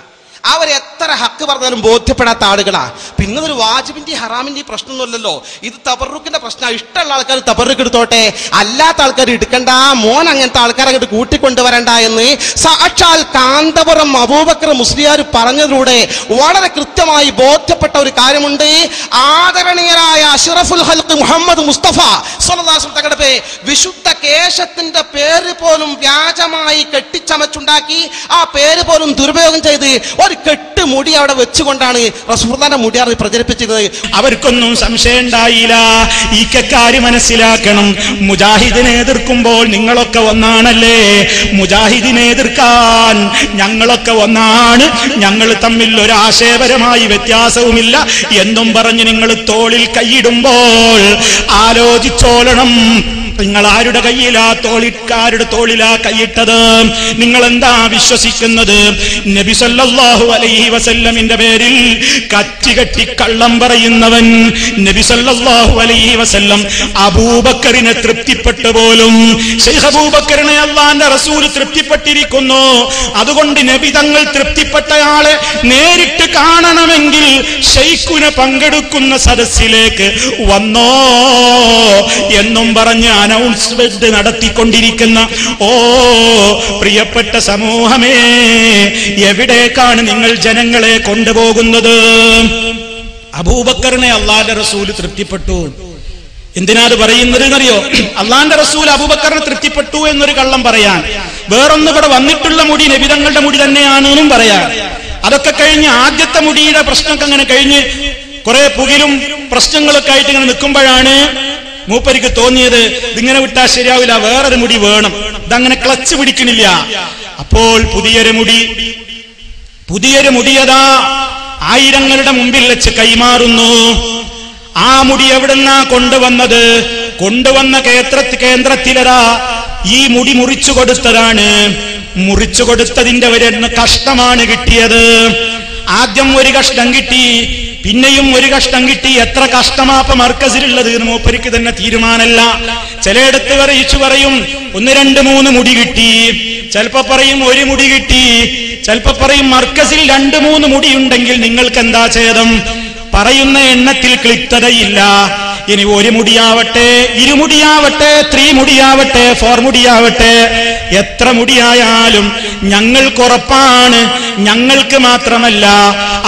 അവരെത്ര ഹക്ക് പറഞ്ഞാലും ബോധ്യപ്പെടാത്ത ആളുകളാ. പിന്നെ ഒരു വാജിബിന്റെ ഹറാമിന്റെ പ്രശ്നമൊന്നുമല്ലല്ലോ, ഇത് തബറുക്കിന്റെ പ്രശ്നം. ഇഷ്ടമുള്ള ആൾക്കാർ തബറുക്ക് എടുത്തോട്ടെ, അല്ലാത്ത ആൾക്കാർ എടുക്കണ്ട, മോൻ അങ്ങനത്തെ ആൾക്കാരെ അങ്ങോട്ട് കൂട്ടിക്കൊണ്ടുവരണ്ട എന്ന് സാക്ഷാൽ കാന്തപുരം അബൂബക്കർ മുസ്ലിയാർ പറഞ്ഞതിലൂടെ വളരെ കൃത്യമായി ബോധ്യപ്പെട്ട ഒരു കാര്യമുണ്ട്. ആദരണീയരായ അഷ്റഫുൽ ഖൽഖ് മുഹമ്മദ് മുസ്തഫ സ്വല്ലല്ലാഹു അലൈഹി വസല്ലം തങ്ങളുടെ വിശുദ്ധ കേശത്തിന്റെ പേര് പോലും വ്യാജമായി കെട്ടിച്ചമച്ചുണ്ടാക്കി ആ പേര് പോലും ദുരുപയോഗം ചെയ്ത് ഒരു കെട്ട് മുടി അവിടെ വെച്ചുകൊണ്ടാണ് റസൂലുള്ളാഹിന്റെ മുടിയാർ പ്രചരിപ്പിച്ചത്. അവർക്കൊന്നും സംശയം ഉണ്ടായില്ല. ഈ കാര്യം മനസ്സിലാക്കണം, മുജാഹിദിനെ എതിർക്കുമ്പോൾ നിങ്ങളൊക്കെ ഒന്നാണല്ലേ, മുജാഹിദിനെ എതിർക്കാൻ ഞങ്ങളൊക്കെ ഒന്നാണ്, ഞങ്ങൾ തമ്മിൽ ഒരു ആശയപരമായി വ്യത്യാസവുമില്ല എന്നും പറഞ്ഞ് നിങ്ങൾ തോളിൽ കൈയിടുമ്പോൾ ആലോചിച്ചോളണം, നിങ്ങൾ ആരുടെ കയ്യിലാ തോളിക്കാരുടെ തോളിലാ കൈയിട്ടത്, നിങ്ങൾ എന്താ വിശ്വസിക്കുന്നത്? നബി സല്ലല്ലാഹു അലൈഹി വസല്ലമിന്റെ പേരിൽ കറ്റി കള്ളം പറയുന്നവൻ നബി സല്ലല്ലാഹു അലൈഹി വസല്ലം അബൂബക്കറിനെ തൃപ്തിപ്പെട്ടു പോലും. ശൈഖ് അബൂബക്കറിനെ അല്ലാഹുവിന്റെ റസൂൽ തൃപ്തിപ്പെട്ടിരിക്കുന്നു. അതുകൊണ്ട് നബി തങ്ങൾ തൃപ്തിപ്പെട്ടയാളെ നേരിട്ട് കാണണമെങ്കിൽ ശൈഖുനെ പങ്കെടുക്കുന്ന സദസ്സിലേക്ക് വന്നോ എന്നും പറഞ്ഞ് അനൗൺസ്മെന്റ് നടത്തിക്കൊണ്ടിരിക്കുന്ന ഓ പ്രിയപ്പെട്ട സമൂഹമേ, എവിടേക്കാണ് നിങ്ങൾ ജനങ്ങളെ കൊണ്ടുപോകുന്നത്? അബൂബക്കറിനെ അല്ലാഹുവിന്റെ റസൂൽ തൃപ്തിപ്പെട്ടു. എന്തിനാ അത് പറയുന്നത് എന്നറിയോ? അല്ലാഹുവിന്റെ റസൂൽ അബൂബക്കറിനെ തൃപ്തിപ്പെട്ടു എന്നൊരു കള്ളം പറയാൻ, വേറൊന്ന് ഇവിടെ വന്നിട്ടുള്ള മുടി നബിതങ്ങളുടെ മുടി തന്നെയാണെന്നും പറയാൻ. അതൊക്കെ കഴിഞ്ഞ് ആദ്യത്തെ മുടിയുടെ പ്രശ്നമൊക്കെ അങ്ങനെ കഴിഞ്ഞ് കുറെ പുകിലും പ്രശ്നങ്ങളൊക്കെ ആയിട്ട് ഇങ്ങനെ നിൽക്കുമ്പോഴാണ് മൂപ്പരിക്ക് തോന്നിയത് ഇതിങ്ങനെ വിട്ടാൽ ശരിയാവില്ല, വേറൊരു മുടി വേണം, ഇതങ്ങനെ ക്ലച്ച് പിടിക്കണില്ല. അപ്പോൾ പുതിയൊരു മുടിയതാ ആയിരങ്ങളുടെ മുമ്പിൽ വെച്ച് കൈമാറുന്നു. ആ മുടി എവിടുന്നാ കൊണ്ടുവന്നത്? കൊണ്ടുവന്ന കേന്ദ്രത്തിലതാ ഈ മുടി മുറിച്ചു കൊടുത്തതാണ്. മുറിച്ചു കൊടുത്തതിന്റെ ഒരു കഷ്ണമാണ് കിട്ടിയത്. ആദ്യം ഒരു കഷ്ണം കിട്ടി, പിന്നെയും ഒരു കഷ്ണം കിട്ടി. എത്ര കഷ്ടമാപ്പ മർക്കസിലുള്ളത് മൂപ്പരിക്ക് തന്നെ തീരുമാനമല്ല. ചിലയിടത്ത് പറയും 1, 2, 3 മുടി കിട്ടി, ചിലപ്പോ പറയും 1 മുടി കിട്ടി, ചിലപ്പോ പറയും മർക്കസിൽ 2-3 മുടിയുണ്ടെങ്കിൽ നിങ്ങൾക്ക് എന്താ ഛേദം? പറയുന്ന എണ്ണത്തിൽ ക്ലിപ്തതയില്ല. ഇനി 1 മുടിയാവട്ടെ, 2 മുടിയാവട്ടെ, 3 മുടിയാവട്ടെ, 4 മുടിയാവട്ടെ, എത്ര മുടിയായാലും ഞങ്ങൾക്കുറപ്പാണ്. ഞങ്ങൾക്ക് മാത്രമല്ല,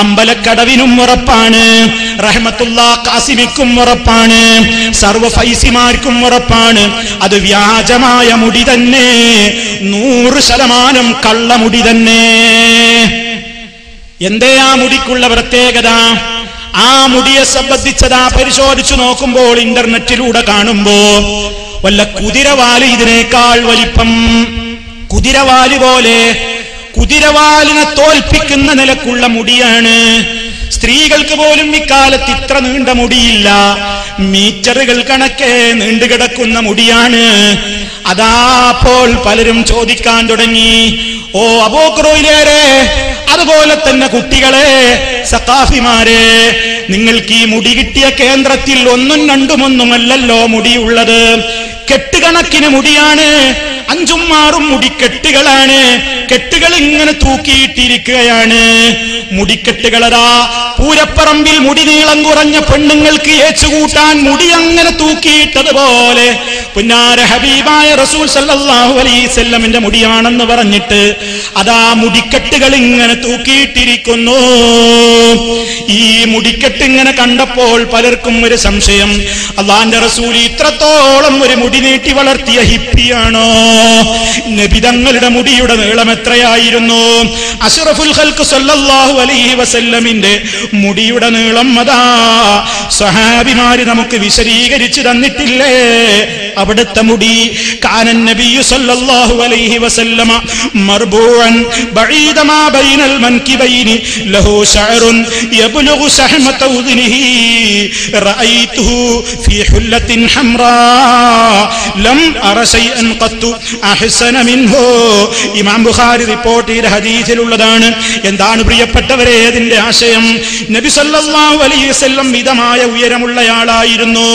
അമ്പലക്കടവിനും ഉറപ്പാണ്, റഹ്മത്തുള്ളാ ഖാസിമിക്കും ഉറപ്പാണ്, സർവ്വ ഫൈസിമാർക്കും ഉറപ്പാണ്. അത് വ്യാജമായ മുടി തന്നെ, 100% കള്ളമുടി തന്നെ. എന്തേ ആ മുടിക്കുള്ള പ്രത്യേകത? ആ മുടിയെ സംബന്ധിച്ചതാ പരിശോധിച്ചു നോക്കുമ്പോൾ, ഇന്റർനെറ്റിലൂടെ കാണുമ്പോ വല്ല കുതിരവാല് ഇതിനേക്കാൾ വലിപ്പം, കുതിരവാല് പോലെ, കുതിരവാലിനെ തോൽപ്പിക്കുന്ന നിലക്കുള്ള മുടിയാണ്. സ്ത്രീകൾക്ക് പോലും ഇക്കാലത്ത് ഇത്ര നീണ്ട മുടിയില്ല, മീറ്ററുകൾ കണക്കെ നീണ്ടുകിടക്കുന്ന മുടിയാണ്. അതാപ്പോൾ പലരും ചോദിക്കാൻ തുടങ്ങി, ഓ അബൂഖുറൈലരെ, അതുപോലെ തന്നെ കുട്ടികളെ, സഖാഫിമാരെ, നിങ്ങൾക്ക് ഈ മുടി കിട്ടിയ കേന്ദ്രത്തിൽ 1ഉം 2ഉമൊന്നുമല്ലല്ലോ മുടിയുള്ളത്, കെട്ടുകണക്കിന് മുടിയാണ്. 5ഉം 6ഉം മുടിക്കെട്ടുകളാണ്. കെട്ടുകൾ ഇങ്ങനെ തൂക്കിയിട്ടിരിക്കുകയാണ്. മുടിക്കെട്ടുകളതാ പൂരപ്പറമ്പിൽ മുടി നീളം കുറഞ്ഞ പെണ്ണുങ്ങൾക്ക് ഏച്ചുകൂട്ടാൻ മുടി അങ്ങനെ തൂക്കിയിട്ടതുപോലെ പുന്നാര ഹബീബായ റസൂൽ സല്ലല്ലാഹു അലൈഹി വസല്ലമിന്റെ മുടിയാണെന്ന് പറഞ്ഞിട്ട് അതാ മുടിക്കെട്ടുകൾ ഇങ്ങനെ തൂക്കിയിട്ടിരിക്കുന്നു. ഈ മുടിക്കെട്ട് ഇങ്ങനെ കണ്ടപ്പോൾ പലർക്കും ഒരു സംശയം, അല്ലാഹുവിന്റെ റസൂൽ ഇത്രത്തോളം ഒരു മുടി നീട്ടി വളർത്തിയ ഹിപ്പിയാണോ? നബി തങ്ങളുടെ മുടിയുടെ നീളം എത്രയായിരുന്നു? അഷ്റഫുൽ ഖൽഖ് സല്ലല്ലാഹു അലൈഹി വസല്ലമിന്റെ മുടിയുടെ നീളം അതാ സ്വഹാബിമാര് നമുക്ക് വിശദീകരിച്ചു തന്നിട്ടില്ലേ? അവിടുത്തെ മുടി കാനൻ നബിയു സല്ലല്ലാഹു അലൈഹി വസല്ലമ മർബൂഅൻ ബഈദ മാ ബൈനൽ മൻകിബൈനി ലഹു ശഅറുൻ യബ്ലുഗു ശഹമത ഉദ്നിഹി റഅയ്തുഹു ഫീ ഹുല്ലത്തിൻ ഹംറാ ലം അറ ശൈഅൻ ഖത്തു അഹ്സന മിൻഹു. ഇമാം ബുഖാരി റിപ്പോർട്ട് ചെയ്ത ഹദീസിലുള്ളതാണ്. എന്താണ് പ്രിയപ്പെട്ടവരെ ഇതിന്റെ ആശയം? നബി സല്ലല്ലാഹു അലൈഹി വസല്ലം മിതമായ ഉയരമുള്ളയാളായിരുന്നു.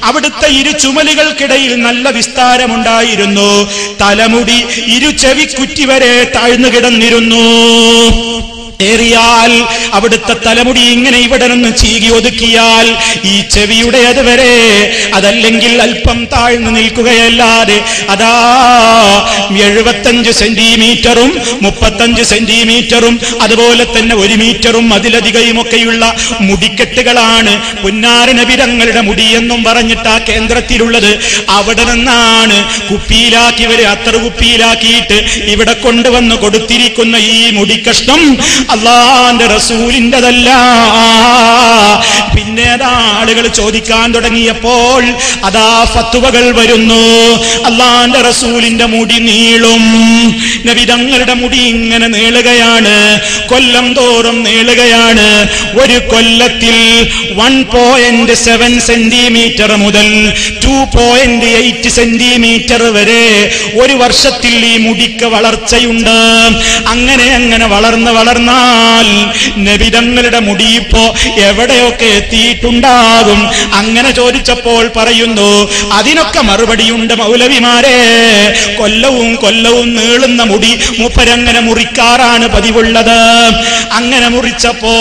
അവിടുത്തെ ഇരു ചുമലുകൾക്കിടയിൽ നല്ല വിസ്താരമുണ്ടായിരുന്നു. തലമുടി ഇരു ചെവിക്കുറ്റി വരെ താഴ്ന്നു കിടന്നിരുന്നു. ഏറിയാൽ അവിടുത്തെ തലമുടി ഇങ്ങനെ ഇവിടെ നിന്ന് ചീകി ഒതുക്കിയാൽ ഈ ചെവിയുടെ അതുവരെ, അതല്ലെങ്കിൽ അല്പം താഴ്ന്നു നിൽക്കുകയല്ലാതെ അതാ 75 സെന്റിമീറ്ററും 35 സെന്റിമീറ്ററും അതുപോലെ തന്നെ 1 മീറ്ററും അതിലധികയുമൊക്കെയുള്ള മുടിക്കെട്ടുകളാണ് പുന്നാര നബി തങ്ങളുടെ മുടി എന്നും പറഞ്ഞിട്ട് ആ കേന്ദ്രത്തിലുള്ളത്. അവിടെ നിന്നാണ് കുപ്പിയിലാക്കി, ഇവര് അത്ര കുപ്പിയിലാക്കിയിട്ട് ഇവിടെ കൊണ്ടുവന്ന് കൊടുത്തിരിക്കുന്ന ഈ മുടിക്കഷ്ണം അല്ലാഹുവിന്റെ റസൂലിന്റെതല്ല. പിന്നെ ആളുകൾ ചോദിക്കാൻ തുടങ്ങിയപ്പോൾ അതാ ഫത്വകൾ വരുന്നു. അല്ലാഹുവിന്റെ റസൂലിന്റെ മുടി നീളും, നബി തങ്ങളുടെ മുടി ഇങ്ങനെ നീളുകയാണ്, കൊല്ലം തോറും നീളുകയാണ്. ഒരു കൊല്ലത്തിൽ 1.7 സെന്റിമീറ്റർ മുതൽ 2.8 സെന്റിമീറ്റർ വരെ ഒരു വർഷത്തിൽ ഈ മുടിക്ക് വളർച്ചയുണ്ട്. അങ്ങനെ അങ്ങനെ വളർന്നാൽ നബി തങ്ങളുടെ മുടി ഇപ്പോ എവിടെയൊക്കെ എത്തിയിട്ടുണ്ടാകും? അങ്ങനെ ചോദിച്ചപ്പോൾ പറയുന്നു, അതിനൊക്കെ മറുപടിയുണ്ട് മൗലവിമാരെ. കൊല്ലവും കൊല്ലവും നീളുന്ന മുടി മൂപ്പരങ്ങനെ മുറിക്കാറാണ് പതിവുള്ളത്. അങ്ങനെ മുറിച്ചപ്പോ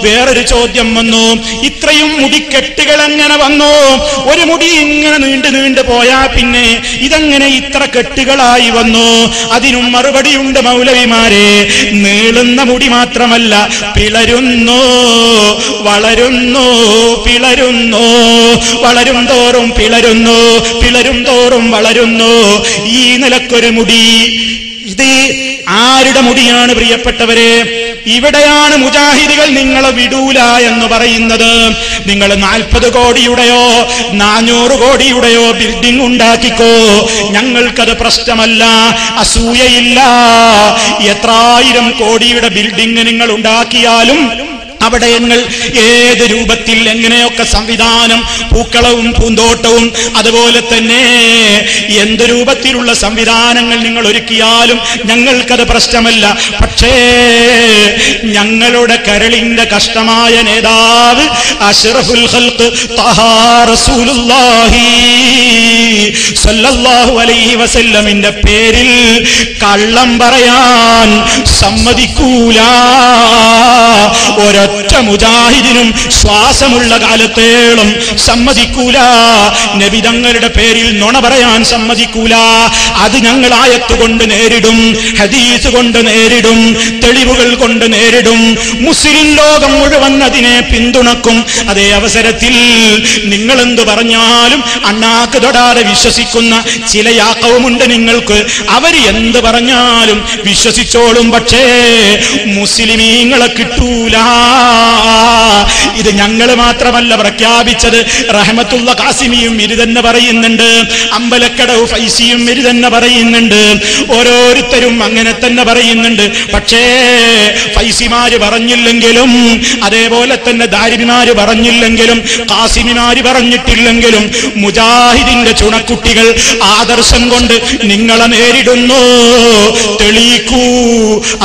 വേറൊരു ചോദ്യം വന്നു, ഇത്രയും മുടിക്കെട്ടുകൾ എങ്ങനെ വന്നു? ഒരു മുടി ഇങ്ങനെ നീണ്ടു പോയാ പിന്നെ ഇതെങ്ങനെ ഇത്ര കെട്ടുകളായി വന്നു? അതിനും മറുപടിയുണ്ട് മൗലവിമാരെ. നീളുന്ന മുടി മാത്രമല്ല, പിളരുന്നു, വളരുന്നു, പിളരുന്നു, വളരും തോറും പിളരുന്നു, പിളരും തോറും വളരുന്നു. ഈ നിലക്കൊരു മുടി, ഇത് ആരുടെ മുടിയാണ് പ്രിയപ്പെട്ടവരെ? ഇവിടെയാണ് മുജാഹിദുകൾ നിങ്ങളെ വിടൂല എന്ന് പറയുന്നത്. നിങ്ങൾ 40 കോടിയുടെയോ 400 കോടിയുടെയോ ബിൽഡിംഗ് ഉണ്ടാക്കിക്കോ, ഞങ്ങൾക്കത് പ്രശ്നമല്ല, അസൂയയില്ല. എത്രായിരം കോടിയുടെ ബിൽഡിംഗ് നിങ്ങൾ ഉണ്ടാക്കിയാലും അവിടെ ഞങ്ങൾ ഏത് രൂപത്തിൽ എങ്ങനെയൊക്കെ സംവിധാനം, പൂക്കളവും പൂന്തോട്ടവും അതുപോലെ തന്നെ എന്ത് രൂപത്തിലുള്ള സംവിധാനങ്ങൾ നിങ്ങൾ ഒരുക്കിയാലും ഞങ്ങൾക്കത് പ്രശ്നമല്ല. പക്ഷേ ഞങ്ങളുടെ കരളിന്റെ കഷ്ടമായ നേതാവ് അഷ്റഫുൽ ഖൽഖ് ത്വഹ റസൂലുള്ളാഹി സ്വല്ലല്ലാഹു അലൈഹി വസല്ലമിന്റെ പേരിൽ കള്ളം പറയാൻ സമ്മതിക്കൂല. ഒരൊറ്റ മുജാഹിദിനും ശ്വാസമുള്ള കാലത്തേളം സമ്മതിക്കൂല. നബി തങ്ങളുടെ പേരിൽ നുണ പറയാൻ സമ്മതിക്കൂല. അത് ഞങ്ങൾ ആയത്ത് കൊണ്ട് നേരിടും, ഹദീസ് കൊണ്ട് നേരിടും, തെളിവുകൾ കൊണ്ട് നേരിടും. മുസ്ലിം ലോകം മുഴുവൻ അതിനെ പിന്തുണക്കും. അതേ അവസരത്തിൽ നിങ്ങൾ എന്ത് പറഞ്ഞാലും അണ്ണാക്ക് തൊടാതെ വിശ്വസിക്കുന്ന ചില യാക്കവുമുണ്ട് നിങ്ങൾക്ക്. അവർ എന്ത് പറഞ്ഞാലും വിശ്വസിച്ചോളും. പക്ഷേ മുസ്ലിമീങ്ങളെ കിട്ടൂല. ഇത് ഞങ്ങൾ മാത്രമല്ല പ്രഖ്യാപിച്ചത്. റഹ്മത്തുള്ള ഖാസിമിയും ഇത് തന്നെ പറയുന്നുണ്ട്, അമ്പലക്കടവ് ഫൈസിയും ഇത് തന്നെ പറയുന്നുണ്ട്, ഓരോരുത്തരും അങ്ങനെ തന്നെ പറയുന്നുണ്ട്. പക്ഷേ ഫൈസിമാര് പറഞ്ഞില്ലെങ്കിലും, അതേപോലെ തന്നെ ദാരിമിമാര് പറഞ്ഞില്ലെങ്കിലും, ഖാസിമിമാര് പറഞ്ഞിട്ടില്ലെങ്കിലും, മുജാഹിദിന്റെ ചുണക്കുട്ടികൾ ആദർശം കൊണ്ട് നിങ്ങളെ നേരിടുന്നു. തെളിയിക്കൂ,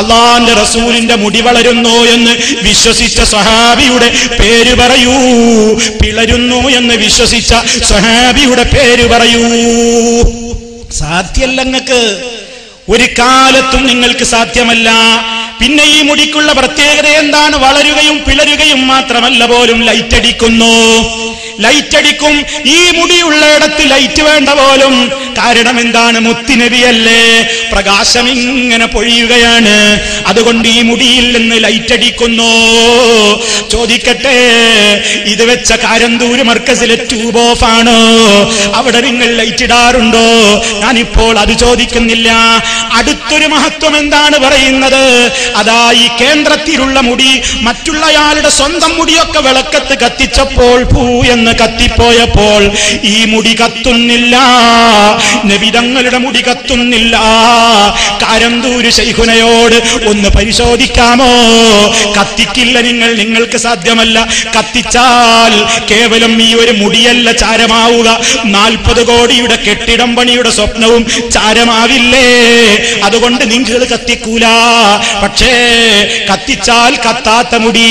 അള്ളാന്റെ റസൂലിന്റെ മുടി വളരുന്നു എന്ന് വിശ്വസിച്ച സ്വഹാബിയുടെ പേര് പറയൂ. പിളരുന്നു എന്ന് വിശ്വസിച്ച സ്വഹാബിയുടെ പേര് പറയൂ. സാധ്യമല്ല, നിങ്ങൾക്ക് ഒരു കാലത്തും നിങ്ങൾക്ക് സാധ്യമല്ല. പിന്നെ ഈ മുടിക്കുള്ള പ്രത്യേകത എന്താണ്? വളരുകയും പിളരുകയും മാത്രമല്ല, പോലും ലൈറ്റ് അടിക്കുന്നു. ലൈറ്റ് അടിക്കും. ഈ മുടിയുള്ളയിടത്ത് ലൈറ്റ് വേണ്ട പോലും. കാരണം എന്താണ്? മുത്തുനബിയല്ലേ, പ്രകാശം ഇങ്ങനെ പൊഴിയുകയാണ്. അതുകൊണ്ട് ഈ മുടിയിൽ നിന്ന് ലൈറ്റ് അടിക്കുന്നു. ചോദിക്കട്ടെ, ഇത് വെച്ച കാരന്തൂര് മർക്കസിലെ ട്യൂബ് ഓഫ് ആണോ? അവിടെ നിങ്ങൾ ലൈറ്റ് ഇടാറുണ്ടോ? ഞാനിപ്പോൾ അത് ചോദിക്കുന്നില്ല. അടുത്തൊരു മഹത്വം എന്താണ് പറയുന്നത്? അതാ ഈ കേന്ദ്രത്തിലുള്ള മുടി മറ്റുള്ളയാളുടെ സ്വന്തം മുടിയൊക്കെ വിളക്കത്ത് കത്തിച്ചപ്പോൾ പൂ എന്ന് കത്തിപ്പോയപ്പോൾ ഈ മുടി കത്തുന്നില്ല. നബി തങ്ങളുടെ മുടി കത്തുന്നില്ല. കാരന്തൂര് ശൈഖുനയോട് ഒന്ന് പരിശോധിക്കാമോ? കത്തിക്കില്ല നിങ്ങൾക്ക് സാധ്യമല്ല. കത്തിച്ചാൽ കേവലം ഈ ഒരു മുടിയല്ല ചാരമാവുക, 40 കോടിയുടെ കെട്ടിടം പണിയുടെ സ്വപ്നവും ചാരമാവില്ലേ? അതുകൊണ്ട് നിങ്ങൾ കത്തിക്കൂല. പക്ഷേ കത്തിച്ചാൽ കത്താത്ത മുടി.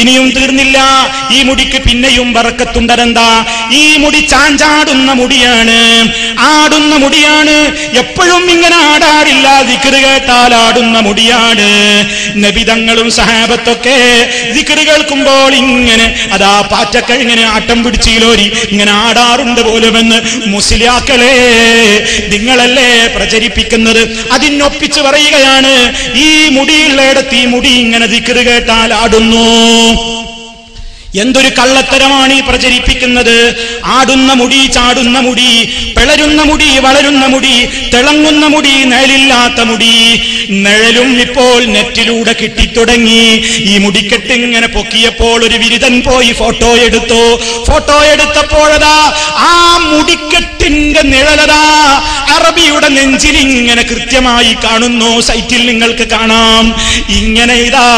ഇനിയും തീർന്നില്ല. ഈ മുടിക്ക് പിന്നെയും ബറക്കത്തുണ്ടതെന്താ? ഈ മുടി ചാഞ്ചാടുന്ന മുടിയാണ്, ആടുന്ന മുടിയാണ്. എപ്പോഴും ഇങ്ങനെ ആടാറില്ല, ദിക്റ് കേട്ടാൽ ആടുന്ന മുടിയാണ്. നബിതങ്ങളും സഹാബത്തൊക്കെ ദിക്റ് കേൾക്കുമ്പോൾ ഇങ്ങനെ അതാ പാറ്റക്കഴിങ്ങനെ ആട്ടം പിടിച്ചിലോരി ഇങ്ങനെ ആടാറുണ്ട് പോലുമെന്ന് മുസ്ലിയാക്കളെ നിങ്ങളല്ലേ പ്രചരിപ്പിക്കുന്നത്? അതിനൊപ്പിച്ച് പറയുകയാണ്, ഈ മുടിയുള്ളയിടത്ത് ഈ മുടി ഇങ്ങനെ ദിക്റ് കേട്ടാൽ ആടുന്നു. എന്തൊരു കള്ളത്തരമാണ് ഈ പ്രചരിപ്പിക്കുന്നത്? ആടുന്ന മുടി, ചാടുന്ന മുടി, പിളരുന്ന മുടി, വളരുന്ന മുടി, തിളങ്ങുന്ന മുടി, നിഴലില്ലാത്ത മുടി. നിഴലും ഇപ്പോൾ നെറ്റിലൂടെ കിട്ടിത്തുടങ്ങി. ഈ മുടിക്കെട്ട് ഇങ്ങനെ പൊക്കിയപ്പോൾ ഒരു വിരുദൻ പോയി ഫോട്ടോ എടുത്തു. ഫോട്ടോ എടുത്തപ്പോഴതാ ആ മുടിക്കെട്ടിന്റെ നിഴലതാ അറബിയുടെ നെഞ്ചിൽ ഇങ്ങനെ കൃത്യമായി കാണുന്നു. സൈറ്റിൽ നിങ്ങൾക്ക് കാണാം. ഇങ്ങനെ ഇതാ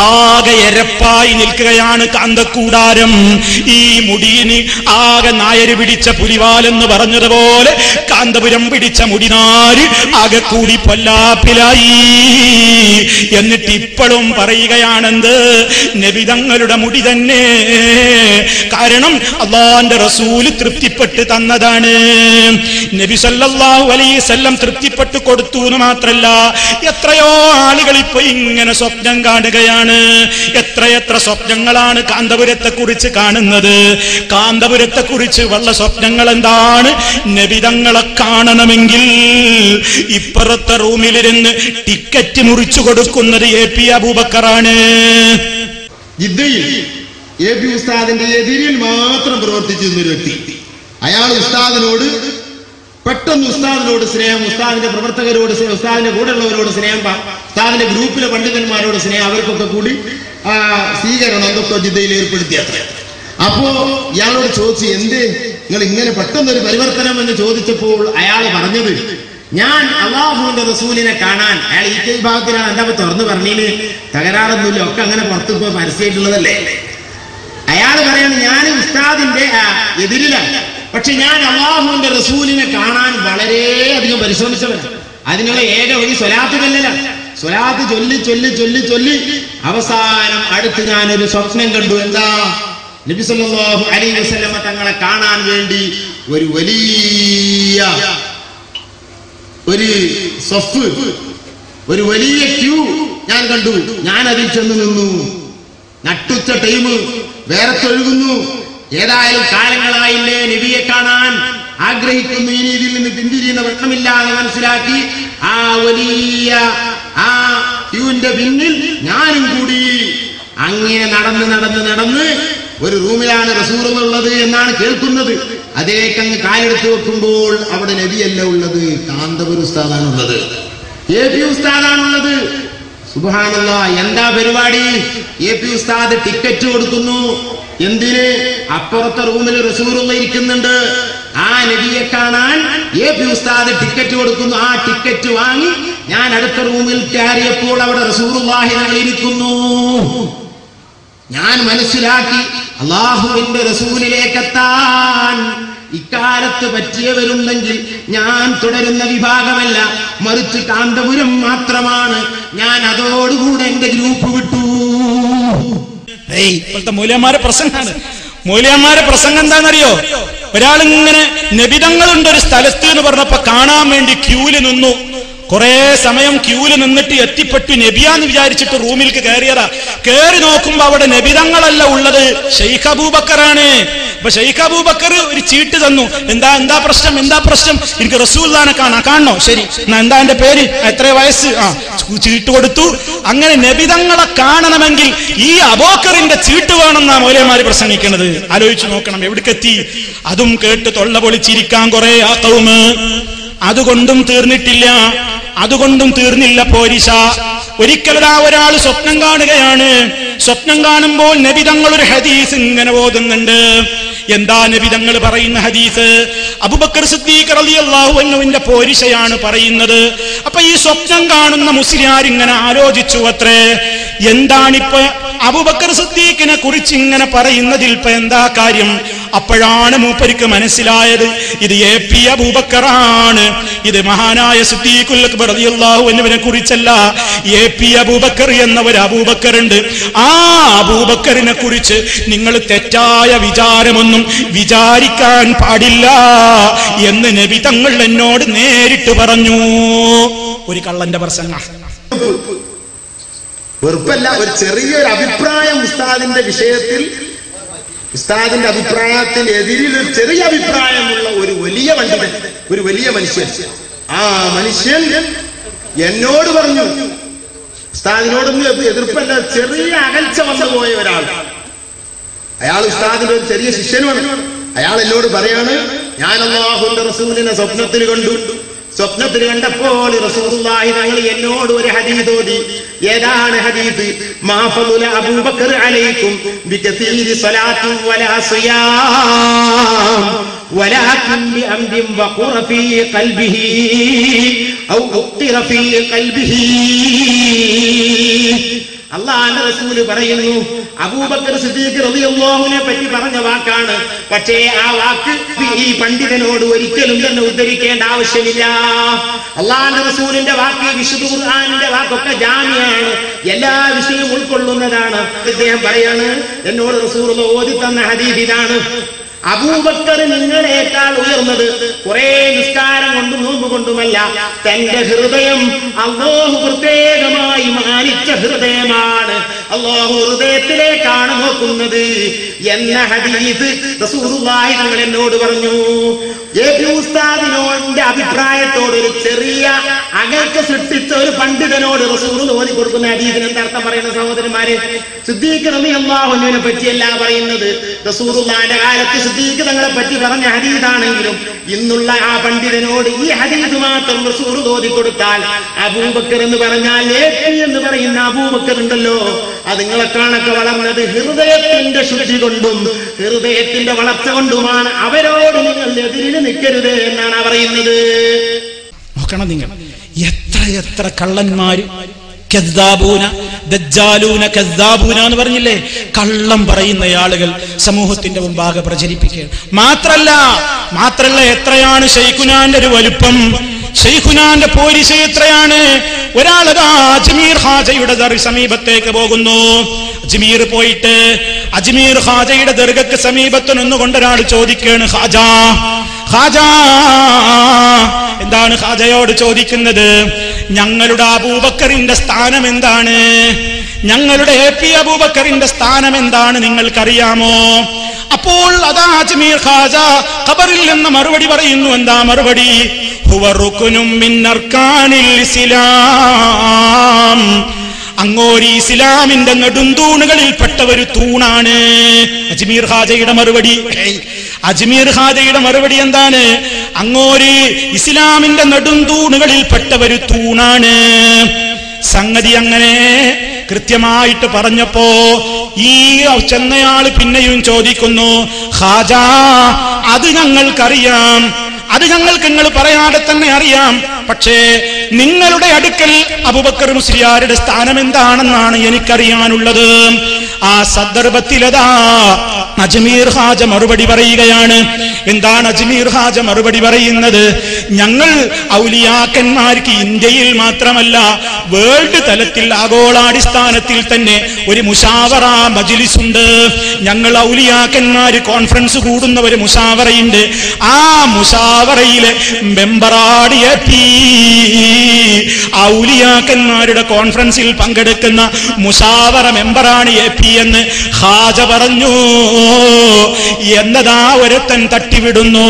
ആകെ എരപ്പായി നിൽക്കുകയാണ് കാന്തക്കൂടാരം. ഈ മുടിയിന് ആകെ നായര് പിടിച്ച പുലിവാലെന്ന് പറഞ്ഞതുപോലെ കാന്തപുരം പിടിച്ച മുടിനാര് ആകെ കൂടി പൊല്ലാപ്പിലായി. എന്നിട്ട് ഇപ്പോഴും പറയുകയാണെന്ത്? നബിതങ്ങളുടെ മുടി തന്നെ. കാരണം അല്ലാഹുവിന്റെ റസൂല് തൃപ്തിപ്പെട്ട് തന്നതാണ്. നബി സല്ലല്ലാഹു അലൈഹി വസല്ലം തൃപ്തിപ്പെട്ട് കൊടുത്തു എന്ന് മാത്രല്ല, എത്രയോ ആളുകൾ ഇപ്പൊ ഇങ്ങനെ സ്വപ്നം കാണുകയാണ്. എത്രയെത്ര സ്വപ്നങ്ങളാണ് കാന്തപുരത്തെ കുറിച്ച് കാണുന്നത്. കാന്തപുരത്തെ കുറിച്ച് വല്ല സ്വപ്നങ്ങൾ എന്താണ്? നബിതങ്ങളെ കാണണമെങ്കിൽ ഇപ്പുറത്തെ റൂമിലിരുന്ന് ടിക്കറ്റ് മുറിച്ചു കൊടുക്കുന്നത് AP അബൂബക്കറാണ്. ജിദ്ദയിൽ AP ഉസ്താദിന്റെ എതിരിൽ മാത്രം പ്രവർത്തിച്ചിരുന്നൊരു വ്യക്തി. അയാൾ ഉസ്താദിനോട് പെട്ടെന്ന് ഉസ്താദിനോട് സ്നേഹം, ഉസ്താദിന്റെ പ്രവർത്തകരോട് സ്നേഹം, ഉസ്താദിന്റെ കൂടെയുള്ളവരോട് സ്നേഹം, ഉസ്താദിന്റെ ഗ്രൂപ്പിലെ പണ്ഡിതന്മാരോട് സ്നേഹം, അവർക്കൊക്കെ കൂടി സ്വീകരണം എന്തൊക്കെ ജിദ്ദയിൽ ഏർപ്പെടുത്തിയത്ര. അപ്പോ ഇയാളോട് ചോദിച്ചു, എന്തേ നിങ്ങൾ ഇങ്ങനെ പെട്ടെന്നൊരു പരിവർത്തനം എന്ന് ചോദിച്ചപ്പോൾ അയാൾ പറഞ്ഞത്, ഞാൻ അള്ളാഹുവിന്റെ റസൂലിനെ കാണാൻ, അയാൾ ഈ കൈ ഭാഗത്തിലാണ്, എന്താ തുറന്നു പറഞ്ഞിന്, തകരാറൊന്നുമില്ല, ഒക്കെ അങ്ങനെ പുറത്ത് ഇപ്പൊ പരസ്യമായിട്ടുള്ളതല്ലേ. അയാൾ പറയാണ് ഞാൻ ഉസ്താദിന്റെ എതിരിലാണ്, പക്ഷെ ഞാൻ അള്ളാഹുവിന്റെ റസൂലിനെ കാണാൻ വളരെയധികം പരിശ്രമിച്ചവനാണ്. അതിനുള്ള ഏക വഴി സ്വലാത്ത് ചൊല്ലലാണ്. സ്വലാത്ത് ചൊല്ലി ചൊല്ലി ചൊല്ലി ചൊല്ലി അവസാനം അടുത്ത് ഞാനൊരു സ്വപ്നം കണ്ടു. എന്താ? നബി സല്ലല്ലാഹു അലൈഹി വസല്ലമ തങ്ങളെ കാണാൻ വേണ്ടി ഒരു വലിയ ഒരു സഫ്, ഒരു വലിയ ക്യൂ ഞാൻ കണ്ടു. ഞാൻ അതിൽ ചെന്ന് നിന്നു. നട്ടുച്ച ടൈം, വേറെത്തൊഴുകുന്നു. ഏതായാലും കാലങ്ങളായില്ലേ നബിയെ കാണാൻ ആഗ്രഹിക്കുന്നു, ഇനി ഇതിൽ നിന്ന് പിന്തിരിയുന്ന പ്രശ്നമില്ലാതെ മനസ്സിലാക്കി ആ വലിയ ആ ക്യൂവിന്റെ പിന്നിൽ ഞാനും കൂടി അങ്ങനെ നടന്ന് നടന്ന് നടന്ന് ഒരു റൂമിലാണ് റസൂലുള്ളത് എന്നാണ് കേൾക്കുന്നത്. അതേക്കങ്ങ് കാലെടുത്ത് വെക്കുമ്പോൾ അവിടെ നബിയല്ല ഉള്ളത്, കാന്തപുര ഉസ്താദാണുള്ളത്, AP ഉസ്താദാണുള്ളത്. സുബ്ഹാനല്ലാഹ്, എന്താ പരിപാടി? AP ഉസ്താദ് ടിക്കറ്റ് കൊടുക്കുന്നു. എന്തിന്? അപ്പുറത്തെ റൂമിൽ റസൂലുള്ള ഇരിക്കുന്നുണ്ട്, ആ നബിയെ കാണാൻ AP ഉസ്താദ് ടിക്കറ്റ് കൊടുക്കുന്നു. ആ ടിക്കറ്റ് വാങ്ങി ഞാൻ അടുത്ത റൂമിൽ കയറിയപ്പോൾ അവിടെ റസൂലുള്ളാഹി ഇരിക്കുന്നു. ഞാൻ മനസ്സിലാക്കി അള്ളാഹുവിന്റെ റസൂലിലേക്കെത്താൻ ഇക്കാലത്ത് പറ്റിയവരുണ്ടെങ്കിൽ ഞാൻ തുടരുന്ന വിഭാഗമല്ല, മറിച്ച് കാന്തപുരം മാത്രമാണ്. ഞാൻ അതോടുകൂടെ എന്റെ ഗ്രൂപ്പ് വിട്ടു. ഇപ്പോഴത്തെ മൂല്യന്മാരെ പ്രസംഗമാണ്. മൂല്യന്മാരെ പ്രസംഗം എന്താണെന്നറിയോ? ഒരാളിങ്ങനെ നബിതങ്ങളുണ്ട് ഒരു സ്ഥലത്ത് എന്ന് പറഞ്ഞപ്പോ കാണാൻ വേണ്ടി ക്യൂല് നിന്നു. കുറെ സമയം ക്യൂല് നിന്നിട്ട് എത്തിപ്പെട്ടു. നബിയാന്ന് വിചാരിച്ചിട്ട് റൂമിലേക്ക് കയറിയതാ. കയറി നോക്കുമ്പോ അവിടെ നബിതങ്ങളല്ല ഉള്ളത്, ഷെയ്ഖ് അബൂബക്കറാണ്. അപ്പൊ ഷെയ്ഖ് അബൂബക്കർ ഒരു ചീട്ട് തന്നു. എന്താ പ്രശ്നം? എനിക്ക് റസൂലുള്ളാഹിനെ കാണണോ? ശരി, എന്താ എന്റെ പേര്, എത്ര വയസ്സ്? ചീട്ട് കൊടുത്തു. അങ്ങനെ നബിതങ്ങളെ കാണണമെങ്കിൽ ഈ അബൂബക്കറിന്റെ ചീട്ട് വേണമെന്നാ മൗലവിമാര് പ്രസംഗിക്കുന്നത്. ആലോചിച്ചു നോക്കണം എവിടേക്കെത്തി. അതും കേട്ട് തൊള്ള പൊളിച്ചിരിക്കാൻ കുറെ ആ കൗമ്. അതുകൊണ്ടും തീർന്നില്ല പോരിശ. ഒരിക്കലതാ ഒരാൾ സ്വപ്നം കാണുകയാണ്. സ്വപ്നം കാണുമ്പോൾ നബിതങ്ങൾ ഒരു ഹദീസ് ഇങ്ങനെ ഓതുന്നുണ്ട്. എന്താ നബിതങ്ങൾ പറയുന്ന ഹദീസ്? അബൂബക്കർ സിദ്ദീഖ് റളിയല്ലാഹു അൻഹുവിന്റെ പോരിശയാണ് പറയുന്നത്. അപ്പൊ ഈ സ്വപ്നം കാണുന്ന മുസ്ലിയാർ ഇങ്ങനെ ആലോചിച്ചു അത്രേ, എന്താണിപ്പോ അബൂബക്കർ സിദ്ദീഖിനെ കുറിച്ച് ഇങ്ങനെ പറയുന്നതിൽ ഇപ്പൊ എന്താ കാര്യം? അപ്പോഴാണ് മൂപ്പർക്ക് മനസ്സിലായത് ഇത് AP അബൂബക്കറാണ്. ഇത് മഹാനായ സിദ്ദീഖുൽ അക്ബർ റളിയല്ലാഹു അൻഹുവിനെ കുറിച്ചല്ല, AP അബൂബക്കർ എന്ന ഒരു അബൂബക്കറുണ്ട്. ആ അബൂബക്കറിനെ കുറിച്ച് നിങ്ങൾ തെറ്റായ വിചാരമൊന്നും വിചാരിക്കാൻ പാടില്ല എന്ന് നബി തങ്ങൾ എന്നോട് നേരിട്ട് പറഞ്ഞു. ഒരു കള്ളന്റെ പ്രസംഗം. വെറുപ്പല്ല, ഒരു ചെറിയൊരു അഭിപ്രായം ഉസ്താദിന്റെ വിഷയത്തിൽ, ഉസ്താദിന്റെ അഭിപ്രായത്തിന് എതിരിൽ ഒരു ചെറിയ അഭിപ്രായമുള്ള ഒരു വലിയ പണ്ഡിതൻ, ഒരു വലിയ മനുഷ്യൻ. ആ മനുഷ്യൻ എന്നോട് പറഞ്ഞു, ഉസ്താദിനോടൊന്നും എതിർപ്പല്ല, ചെറിയ അകൽച്ച വന്നു പോയ ഒരാൾ. അയാൾ ഉസ്താദിന്റെ ഒരു ചെറിയ ശിഷ്യനുമാണ്. അയാൾ എന്നോട് പറയാണ്, ഞാൻ അല്ലാഹുവിന്റെ റസൂലിനെ സ്വപ്നത്തിൽ കണ്ടു. സ്വപ്നത്തിൽ കണ്ടപ്പോൾ റസൂലുള്ളാഹി തങ്ങൾ എന്നോട് ഒരു ഹദീസ് ഓതി. ഏതാണ് ഹദീസ്? മാ ഫളുല അബൂബക്കർ അലൈക്കും ബികസീരി സ്വലാത്തു വലാ സിയാം വലാകിൻ ബിഅംദിൻ വഖറ ഫീ ഖൽബിഹി ഔ ഉഖ്തിറ ഫീ ഖൽബിഹി. അല്ലാഹുവിന്റെ റസൂൽ പറയുന്നു, അബൂബക്കർ സിദ്ദീഖ് റളിയല്ലാഹുവിനെ പറ്റി പറഞ്ഞ വാക്കാണ്. പക്ഷേ ആ വാക്ക് ഈ പണ്ഡിതനോട് ഒരിക്കലും തന്നെ ഉദ്ധരിക്കേണ്ട ആവശ്യമില്ല. അല്ലാഹുവിന്റെ റസൂലിന്റെ വാക്ക്, വിശുദ്ധ ഖുർആനിന്റെ വാക്കൊക്കെ ജാമിയാണ്, എല്ലാ വിഷയവും ഉൾക്കൊള്ളുന്നതാണ്. അദ്ദേഹം പറയാണ്, എന്നോട് റസൂൽ ഓതി തന്ന ഹദീസ് ഇതാണ്: അബൂബക്കർ നിങ്ങളെക്കാൾ ഉയർന്നത് കുറെ നിസ്കാരം കൊണ്ടും നോമ്പ് കൊണ്ടുമല്ല, തന്റെ ഹൃദയം അല്ലാഹു പ്രത്യേകമായി മാനിച്ച ഹൃദയമാണ്, അല്ലാഹു ഹൃദയത്തിലേക്കാണ് നോക്കുന്നത് എന്ന ഹദീസ് റസൂലുള്ളാഹി തങ്ങൾ എന്നോട് പറഞ്ഞു. AP ഉസ്താദിനോട് അഭിപ്രായത്തോട് ഒരു ചെറിയ അകൽച്ച സൃഷ്ടിച്ച ഒരു പണ്ഡിതനോട് റസൂൽ ഓതി കൊടുക്കുന്ന ഹദീസിന് എന്തർത്ഥം പറയുന്ന സഹോദരന്മാരെ? സിദ്ദീഖ് റളിയല്ലാഹു അൻഹുവിനെ പറ്റിയല്ല പറയുന്നത്. റസൂലുള്ളാഹിന്റെ കാലത്ത് സിദ്ദീഖ് തങ്ങളെ പറ്റി പറഞ്ഞ ഹദീസാണെങ്കിലും ഇന്നുള്ള ആ പണ്ഡിതനോട് ഈ ഹദീസ് മാത്രം റസൂൽ ഓതി കൊടുത്താൽ, അബൂബക്കർ എന്ന് പറഞ്ഞാൽ AP എന്ന് പറയുന്ന അബൂബക്കർ ഉണ്ടല്ലോ, അത് നിങ്ങളെ കാണൊക്കെ വളർന്നത് ഹൃദയത്തിന്റെ ശുദ്ധി കൊണ്ടും ഹൃദയത്തിന്റെ വളർച്ച കൊണ്ടുമാണ്. അവരോട് നിങ്ങൾ എതിരിൽ നിൽക്കരുത് എന്നാണ് പറയുന്നത്. നോക്കണം നിങ്ങൾ, എത്ര കള്ളന്മാര്, കദ്ദാബൂന, ദജ്ജാലൂന, കദ്ദാബൂന എന്ന് പറഞ്ഞില്ലേ, കള്ളം പറയുന്ന ആളുകൾ സമൂഹത്തിന്റെ മുമ്പാകെ പ്രചരിപ്പിക്കുകയാണ്. മാത്രല്ല എത്രയാണ് ശൈഖുനാന്റെ ഒരു വലുപ്പം, ശൈഖുനാന്റെ പോലീസ് എത്രയാണ്. ഒരാളതാ അജ്മീർ ഖാജയുടെ സമീപത്തേക്ക് പോകുന്നു. അജ്മീർ പോയിട്ട് അജ്മീർ ഖാജയുടെ ദർഗക്ക് സമീപത്ത് നിന്നുകൊണ്ട് ഒരാൾ ചോദിക്കുകയാണ്, ഖാജാ എന്താണ് ഖാജയോട് ചോദിക്കുന്നത്? ഞങ്ങളുടെ അബൂബക്കറിന്റെ സ്ഥാനം എന്താണ്? ഞങ്ങളുടെ AP അബൂബക്കറിന്റെ സ്ഥാനം എന്താണ് നിങ്ങൾക്കറിയാമോ? അപ്പോൾ അതാ അജ്മീർ ഖാജ ഖബറിൽ നിന്ന് മറുപടി പറയുന്നു. എന്താ മറുപടി? ഹുവ റുക്നും മിൻ അർക്കാനിൽ ഇസ്ലാം, അങ്ങോരി ഇസ്ലാമിന്റെ നെടുന്തൂണുകളിൽപ്പെട്ട ഒരു തൂണാണ്. അജ്മീർ ഖാജയുടെ മറുപടി എന്താണ്? അങ്ങോരി ഇസ്ലാമിന്റെ നെടുന്തൂണുകളിൽപ്പെട്ട ഒരു തൂണാണ്. സംഗതി അങ്ങനെ കൃത്യമായിട്ട് പറഞ്ഞപ്പോ ഈ ചെന്നയാള് പിന്നെയും ചോദിക്കുന്നു, ഖാജാ അത് ഞങ്ങൾക്കറിയാം, അത് ഞങ്ങൾക്ക് നിങ്ങൾ പറയാതെ തന്നെ അറിയാം. പക്ഷേ നിങ്ങളുടെ അടുക്കൽ അബൂബക്കർ മുസ്ലിയാരുടെ സ്ഥാനം എന്താണെന്നാണ് എനിക്കറിയാനുള്ളത്. ആ സന്ദർഭത്തിലതാ അജ്മീർ ഖാജ മറുപടി പറയുകയാണ്. എന്താണ് അജ്മീർ ഖാജ മറുപടി പറയുന്നത്? ഞങ്ങൾ ഔലിയാക്കന്മാർക്ക് ഇന്ത്യയിൽ മാത്രമല്ല വേൾഡ് തലത്തിൽ ആഗോളാടിസ്ഥാനത്തിൽ തന്നെ ഒരു മുശാവറ മജ്ലിസ് ഉണ്ട്. ഞങ്ങൾ ഔലിയാക്കന്മാര് കോൺഫറൻസ് കൂടുന്ന ഒരു മുശാവറയുണ്ട്. ആ മുശാവറയിലെ മെമ്പറാണ് AP. ഔലിയാക്കന്മാരുടെ കോൺഫറൻസിൽ പങ്കെടുക്കുന്ന മുശാവറ മെമ്പറാണ് AP എന്ന് ഖാജ പറഞ്ഞു എന്നതാ ഒരുത്തൻ തട്ടിവിടുന്നു.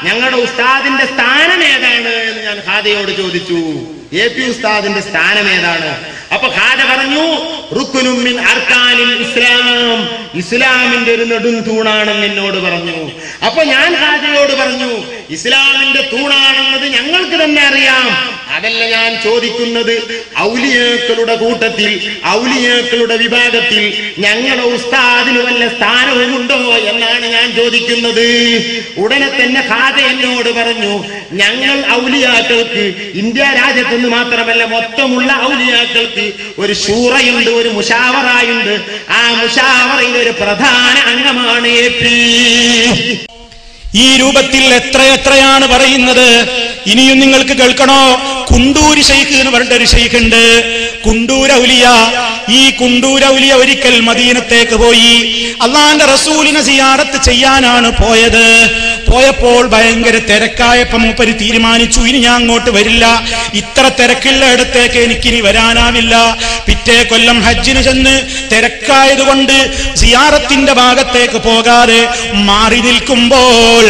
ഞങ്ങളുടെ ഉസ്താദിന്റെ സ്ഥാനം ഏതാണ് എന്ന് ഞാൻ ഖാജയോട് ചോദിച്ചു. AP ഉസ്താദിന്റെ സ്ഥാനം ഏതാണ്? അപ്പൊ ഖാജ പറഞ്ഞു, റുക്നും മിൻ അർക്കാനിൽ ഇസ്ലാം, ഇസ്ലാമിന്റെ ഒരു നെടും തൂണാണെന്ന് എന്നോട് പറഞ്ഞു. അപ്പൊ ഞാൻ ഖാജയോട് പറഞ്ഞു, ഇസ്ലാമിന്റെ തൂണാണെന്നത് ഞങ്ങൾക്ക് തന്നെ അറിയാം. അതല്ല ഞാൻ ചോദിക്കുന്നത്, ഔലിയാക്കളുടെ കൂട്ടത്തിൽ, ഔലിയാക്കളുടെ വിഭാഗത്തിൽ ഞങ്ങളുടെ ഉസ്താദിന് വല്ല സ്ഥാനവുമുണ്ടോ എന്നാണ് ഞാൻ ചോദിക്കുന്നത്. ഉടനെ തന്നെ ഖാജ എന്നോട് പറഞ്ഞു, ഞങ്ങൾ ഔലിയാക്കൾക്ക് ഇന്ത്യ രാജ്യത്തുനിന്ന് മാത്രമല്ല മൊത്തമുള്ള ഔലിയാക്കൾക്ക് ഒരു ശൂറയുണ്ട്, ഒരു മുശാവറയുണ്ട്. ആ മുശാവറയിൽ ഒരു പ്രധാന അംഗമാണ് AP. ഈ രൂപത്തിൽ എത്രയാണ് പറയുന്നത്. ഇനിയും നിങ്ങൾക്ക് കേൾക്കണോ? കുണ്ടൂര് ശൈഖ് എന്ന് പറഞ്ഞിട്ടൊരു ശൈഖുണ്ട്, കുണ്ടൂരൗലിയ. ഈ കുണ്ടൂരൗലിയ ഒരിക്കൽ മദീനത്തേക്ക് പോയി. അള്ളാന്റെ റസൂലിനെ സിയാറത്ത് ചെയ്യാനാണ് പോയത്. പോയപ്പോൾ ഭയങ്കര തിരക്കായപ്പോ മൂപ്പര് തീരുമാനിച്ചു, ഇനി ഞാൻ അങ്ങോട്ട് വരില്ല, ഇത്ര തിരക്കുള്ള ഇടത്തേക്ക് എനിക്കിനി വരാനാവില്ല. പിറ്റേ കൊല്ലം ഹജ്ജിന് ചെന്ന് തിരക്കായതുകൊണ്ട് സിയാറത്തിന്റെ ഭാഗത്തേക്ക് പോകാതെ മാറി നിൽക്കുമ്പോൾ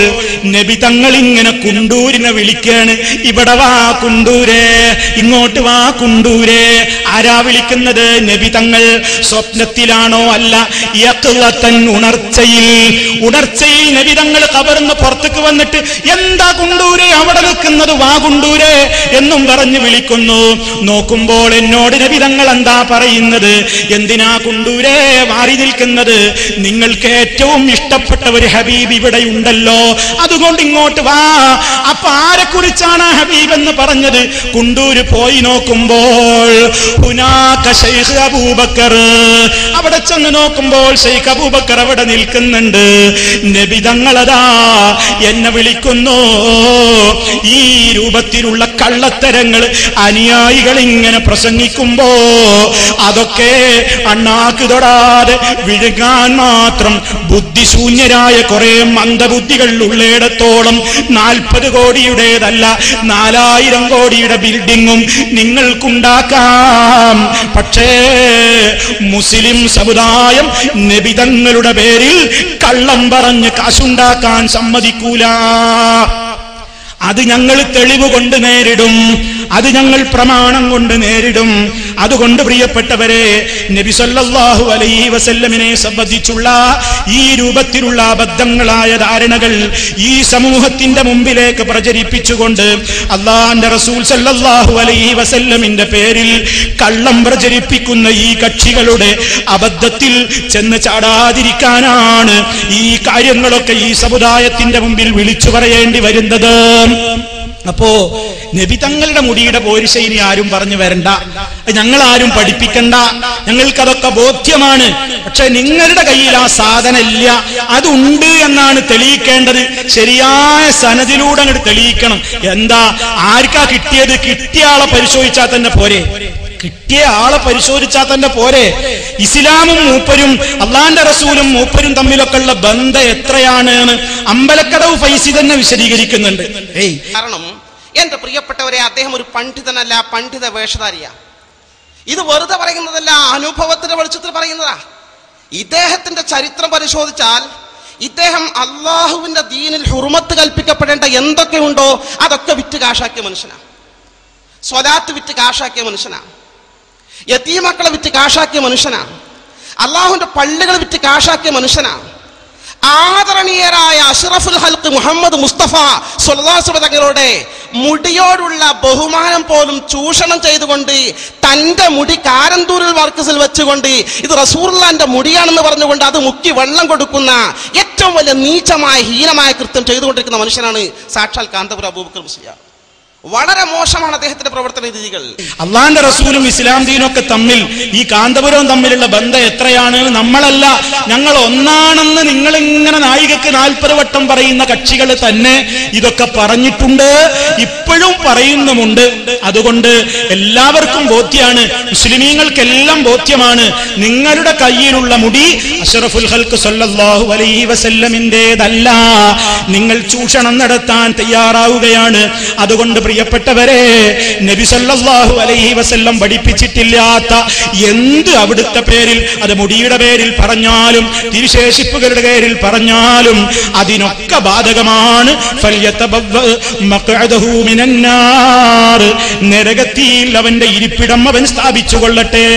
നബി തങ്ങൾ ഇങ്ങനെ കുണ്ടൂരിനെ വിളിക്കാണ്, ഇവിടെ വാ കുണ്ടൂരേ, ഇങ്ങോട്ട് വാ കുണ്ടൂരേ. ആരാ വിളിക്കുന്നത്? നബി തങ്ങൾ. സ്വപ്നത്തിലാണോ? അല്ല, യഖ്ളതൻ, ഉണർച്ചയിൽ നബി തങ്ങൾ ഖബറിന്ന് പുറത്തേക്ക് വന്നിട്ട്, എന്താ കുണ്ടൂരേ അവിടെ നിൽക്കുന്നത്, വാ കുണ്ടൂരേ എന്നും പറഞ്ഞ് വിളിക്കുന്നു. നോക്കുമ്പോൾ എന്നോട് നബി തങ്ങൾ എന്താ പറയുന്നത്? എന്തിനാ കുണ്ടൂരേ മാറി നിൽക്കുന്നത്? നിങ്ങൾക്ക് ഏറ്റവും ഇഷ്ടപ്പെട്ട ഒരു ഹബീബ് ഇവിടെ ഉണ്ടല്ലോ, അതുകൊണ്ട് ഇങ്ങോട്ട് വാ. അപ്പൊ ആരെ കുറിച്ചാണ് ഹബീബ് എന്ന് പറഞ്ഞത്? കുണ്ടൂര് പോയി നോക്കുമ്പോൾ ഹുനാക ശൈഖ് അബൂബക്കർ, അവിടെ ചെന്ന് നോക്കുമ്പോൾ ശൈഖ് അബൂബക്കർ അവിടെ നിൽക്കുന്നുണ്ട്. നബി തങ്ങളതാ എന്നെ വിളിക്കുന്നു. ഈ രൂപത്തിലുള്ള കള്ളത്തരങ്ങൾ അനുയായികൾ ഇങ്ങനെ പ്രസംഗിക്കുമ്പോ അതൊക്കെ അണ്ണാക്ക് തൊടാതെ വിഴുങ്ങാൻ മാത്രം ബുദ്ധിശൂന്യരായ കുറെ മന്ദബുദ്ധികൾ ഉള്ളിടത്തോളം 40 കോടിയുടേതല്ല 4000 കോടിയുടെ ബിൽഡിങ്ങും നിങ്ങൾക്കുണ്ടാക്കാം. പക്ഷേ മുസ്ലിം സമുദായം നബി തങ്ങളുടെ പേരിൽ കള്ളം പറഞ്ഞ് കാശുണ്ടാക്കാൻ സമ്മതിക്കൂല. അത് ഞങ്ങൾ തെളിവ് കൊണ്ട് നേരിടും, അത് ഞങ്ങൾ പ്രമാണം കൊണ്ട് നേരിടും. അതുകൊണ്ട് പ്രിയപ്പെട്ടവരെ, നബി സല്ലല്ലാഹു അലൈഹി വസല്ലമിനെ സംബന്ധിച്ചുള്ള ഈ രൂപത്തിലുള്ള അബദ്ധങ്ങളായ ധാരണകൾ ഈ സമൂഹത്തിന്റെ മുമ്പിലേക്ക് പ്രചരിപ്പിച്ചുകൊണ്ട് അല്ലാഹുവിന്റെ റസൂൽ സല്ലല്ലാഹു അലൈഹി വസല്ലമിന്റെ പേരിൽ കള്ളം പ്രചരിപ്പിക്കുന്ന ഈ കക്ഷികളുടെ അബദ്ധത്തിൽ ചെന്ന് ചാടാതിരിക്കാനാണ് ഈ കാര്യങ്ങളൊക്കെ ഈ സമുദായത്തിന്റെ മുമ്പിൽ വിളിച്ചു പറയേണ്ടി വരുന്നത്. അപ്പോ നബി തങ്ങളുടെ മുടിയുടെ പോരിശ ഇനി ആരും പറഞ്ഞു വരണ്ട, ഞങ്ങളാരും പഠിപ്പിക്കണ്ട, ഞങ്ങൾക്കതൊക്കെ ബോധ്യമാണ്. പക്ഷെ നിങ്ങളുടെ കയ്യിൽ ആ സാധനം ഇല്ല, അതുണ്ട് എന്നാണ് തെളിയിക്കേണ്ടത്. ശരിയായ സനദിലൂടെ അങ്ങോട്ട് തെളിയിക്കണം. എന്താ, ആർക്കാ കിട്ടിയത്? കിട്ടിയ ആളെ പരിശോധിച്ചാൽ തന്നെ പോരെ, കിട്ടിയ ആളെ പരിശോധിച്ചാൽ തന്നെ പോരെ. ഇസ്ലാമും മൂപ്പരും അള്ളാന്റെ റസൂലും മൂപ്പരും തമ്മിലൊക്കെ ഉള്ള ബന്ധം എത്രയാണ് അമ്പലക്കടവ് ഫൈസി തന്നെ വിശദീകരിക്കുന്നുണ്ട്. കാരണം എന്റെ പ്രിയപ്പെട്ടവരെ, അദ്ദേഹം ഒരു പണ്ഡിതനല്ല, പണ്ഡിത വേഷധാരിയ. ഇത് വെറുതെ പറയുന്നതല്ല, അനുഭവത്തിന്റെ വെളിച്ചത്തിൽ പറയുന്നതാ. ഇദ്ദേഹത്തിന്റെ ചരിത്രം പരിശോധിച്ചാൽ ഇദ്ദേഹം അള്ളാഹുവിന്റെ ദീനിൽ ഹുർമത്ത് കൽപ്പിക്കപ്പെടേണ്ട എന്തൊക്കെയുണ്ടോ അതൊക്കെ വിറ്റ് കാശാക്കിയ മനുഷ്യനാണ്. സ്വലാത്ത് വിറ്റ് കാശാക്കിയ മനുഷ്യനാണ്. യതീമക്കളെ വിറ്റ് കാശാക്കിയ മനുഷ്യനാണ്. അള്ളാഹുവിന്റെ പള്ളികൾ വിറ്റ് കാശാക്കിയ മനുഷ്യനാണ്. ആദരണീയരായ അഷ്റഫുൽ ഹൽഖ് മുഹമ്മദ് മുസ്തഫ സ്വല്ലല്ലാഹു അലൈഹി വസല്ലം തങ്ങളുടെ മുടിയോടുള്ള ബഹുമാനം പോലും ചൂഷണം ചെയ്തുകൊണ്ട് തന്റെ മുടി കാരന്തൂരിൽ മർക്കസിൽ വെച്ചുകൊണ്ട് ഇത് റസൂലുള്ളാഹിന്റെ മുടിയാണെന്ന് പറഞ്ഞുകൊണ്ട് അത് മുക്കി വെള്ളം കൊടുക്കുന്ന ഏറ്റവും വലിയ നീചമായ ഹീനമായ കൃത്യം ചെയ്തുകൊണ്ടിരിക്കുന്ന മനുഷ്യനാണ് സാക്ഷാൽ കാന്തപുരം അബൂബക്കർ മുസ്ലിയാർ. വളരെ മോശമാണ് അദ്ദേഹത്തിന്റെ പ്രവർത്തന രീതികൾ. അള്ളാന്റെ റസൂലും ഇസ്ലാം ദീനൊക്കെ തമ്മിൽ, ഈ കാന്തപുരവും തമ്മിലുള്ള ബന്ധം എത്രയാണ്? നമ്മളല്ല, ഞങ്ങൾ ഒന്നാണെന്ന് നിങ്ങളിങ്ങനെ നായികക്ക് 40 വട്ടം പറയുന്ന കക്ഷികൾ തന്നെ ഇതൊക്കെ പറഞ്ഞിട്ടുണ്ട്, ഇപ്പോഴും പറയുന്നുമുണ്ട്. അതുകൊണ്ട് എല്ലാവർക്കും ബോധ്യമാണ്, മുസ്ലിമീങ്ങൾക്കെല്ലാം ബോധ്യമാണ്, നിങ്ങളുടെ കയ്യിലുള്ള മുടി അഷ്റഫുൽ ഖൽഖ് സല്ലല്ലാഹു അലൈഹി വസല്ലമിന്റേതല്ല. നിങ്ങൾ ചൂഷണം നടത്താൻ തയ്യാറാവുകയാണ്. അതുകൊണ്ട് പ്രിയപ്പെട്ടവരെ, നബി സല്ലല്ലാഹു അലൈഹി വസല്ലം പഠിപ്പിച്ചിട്ടില്ലാത്ത എന്ത് അവിടുത്തെ പേരിൽ, അത് മുടിയുടെ പേരിൽ പറഞ്ഞാലും തിരുശേഷിപ്പുകളുടെ പേരിൽ പറഞ്ഞാലും അതിനൊക്കെ ബാധകമാണ്. നരകത്തിൽ അവന്റെ ഇരിപ്പിടം അവൻ സ്ഥാപിച്ചു കൊള്ളട്ടെ.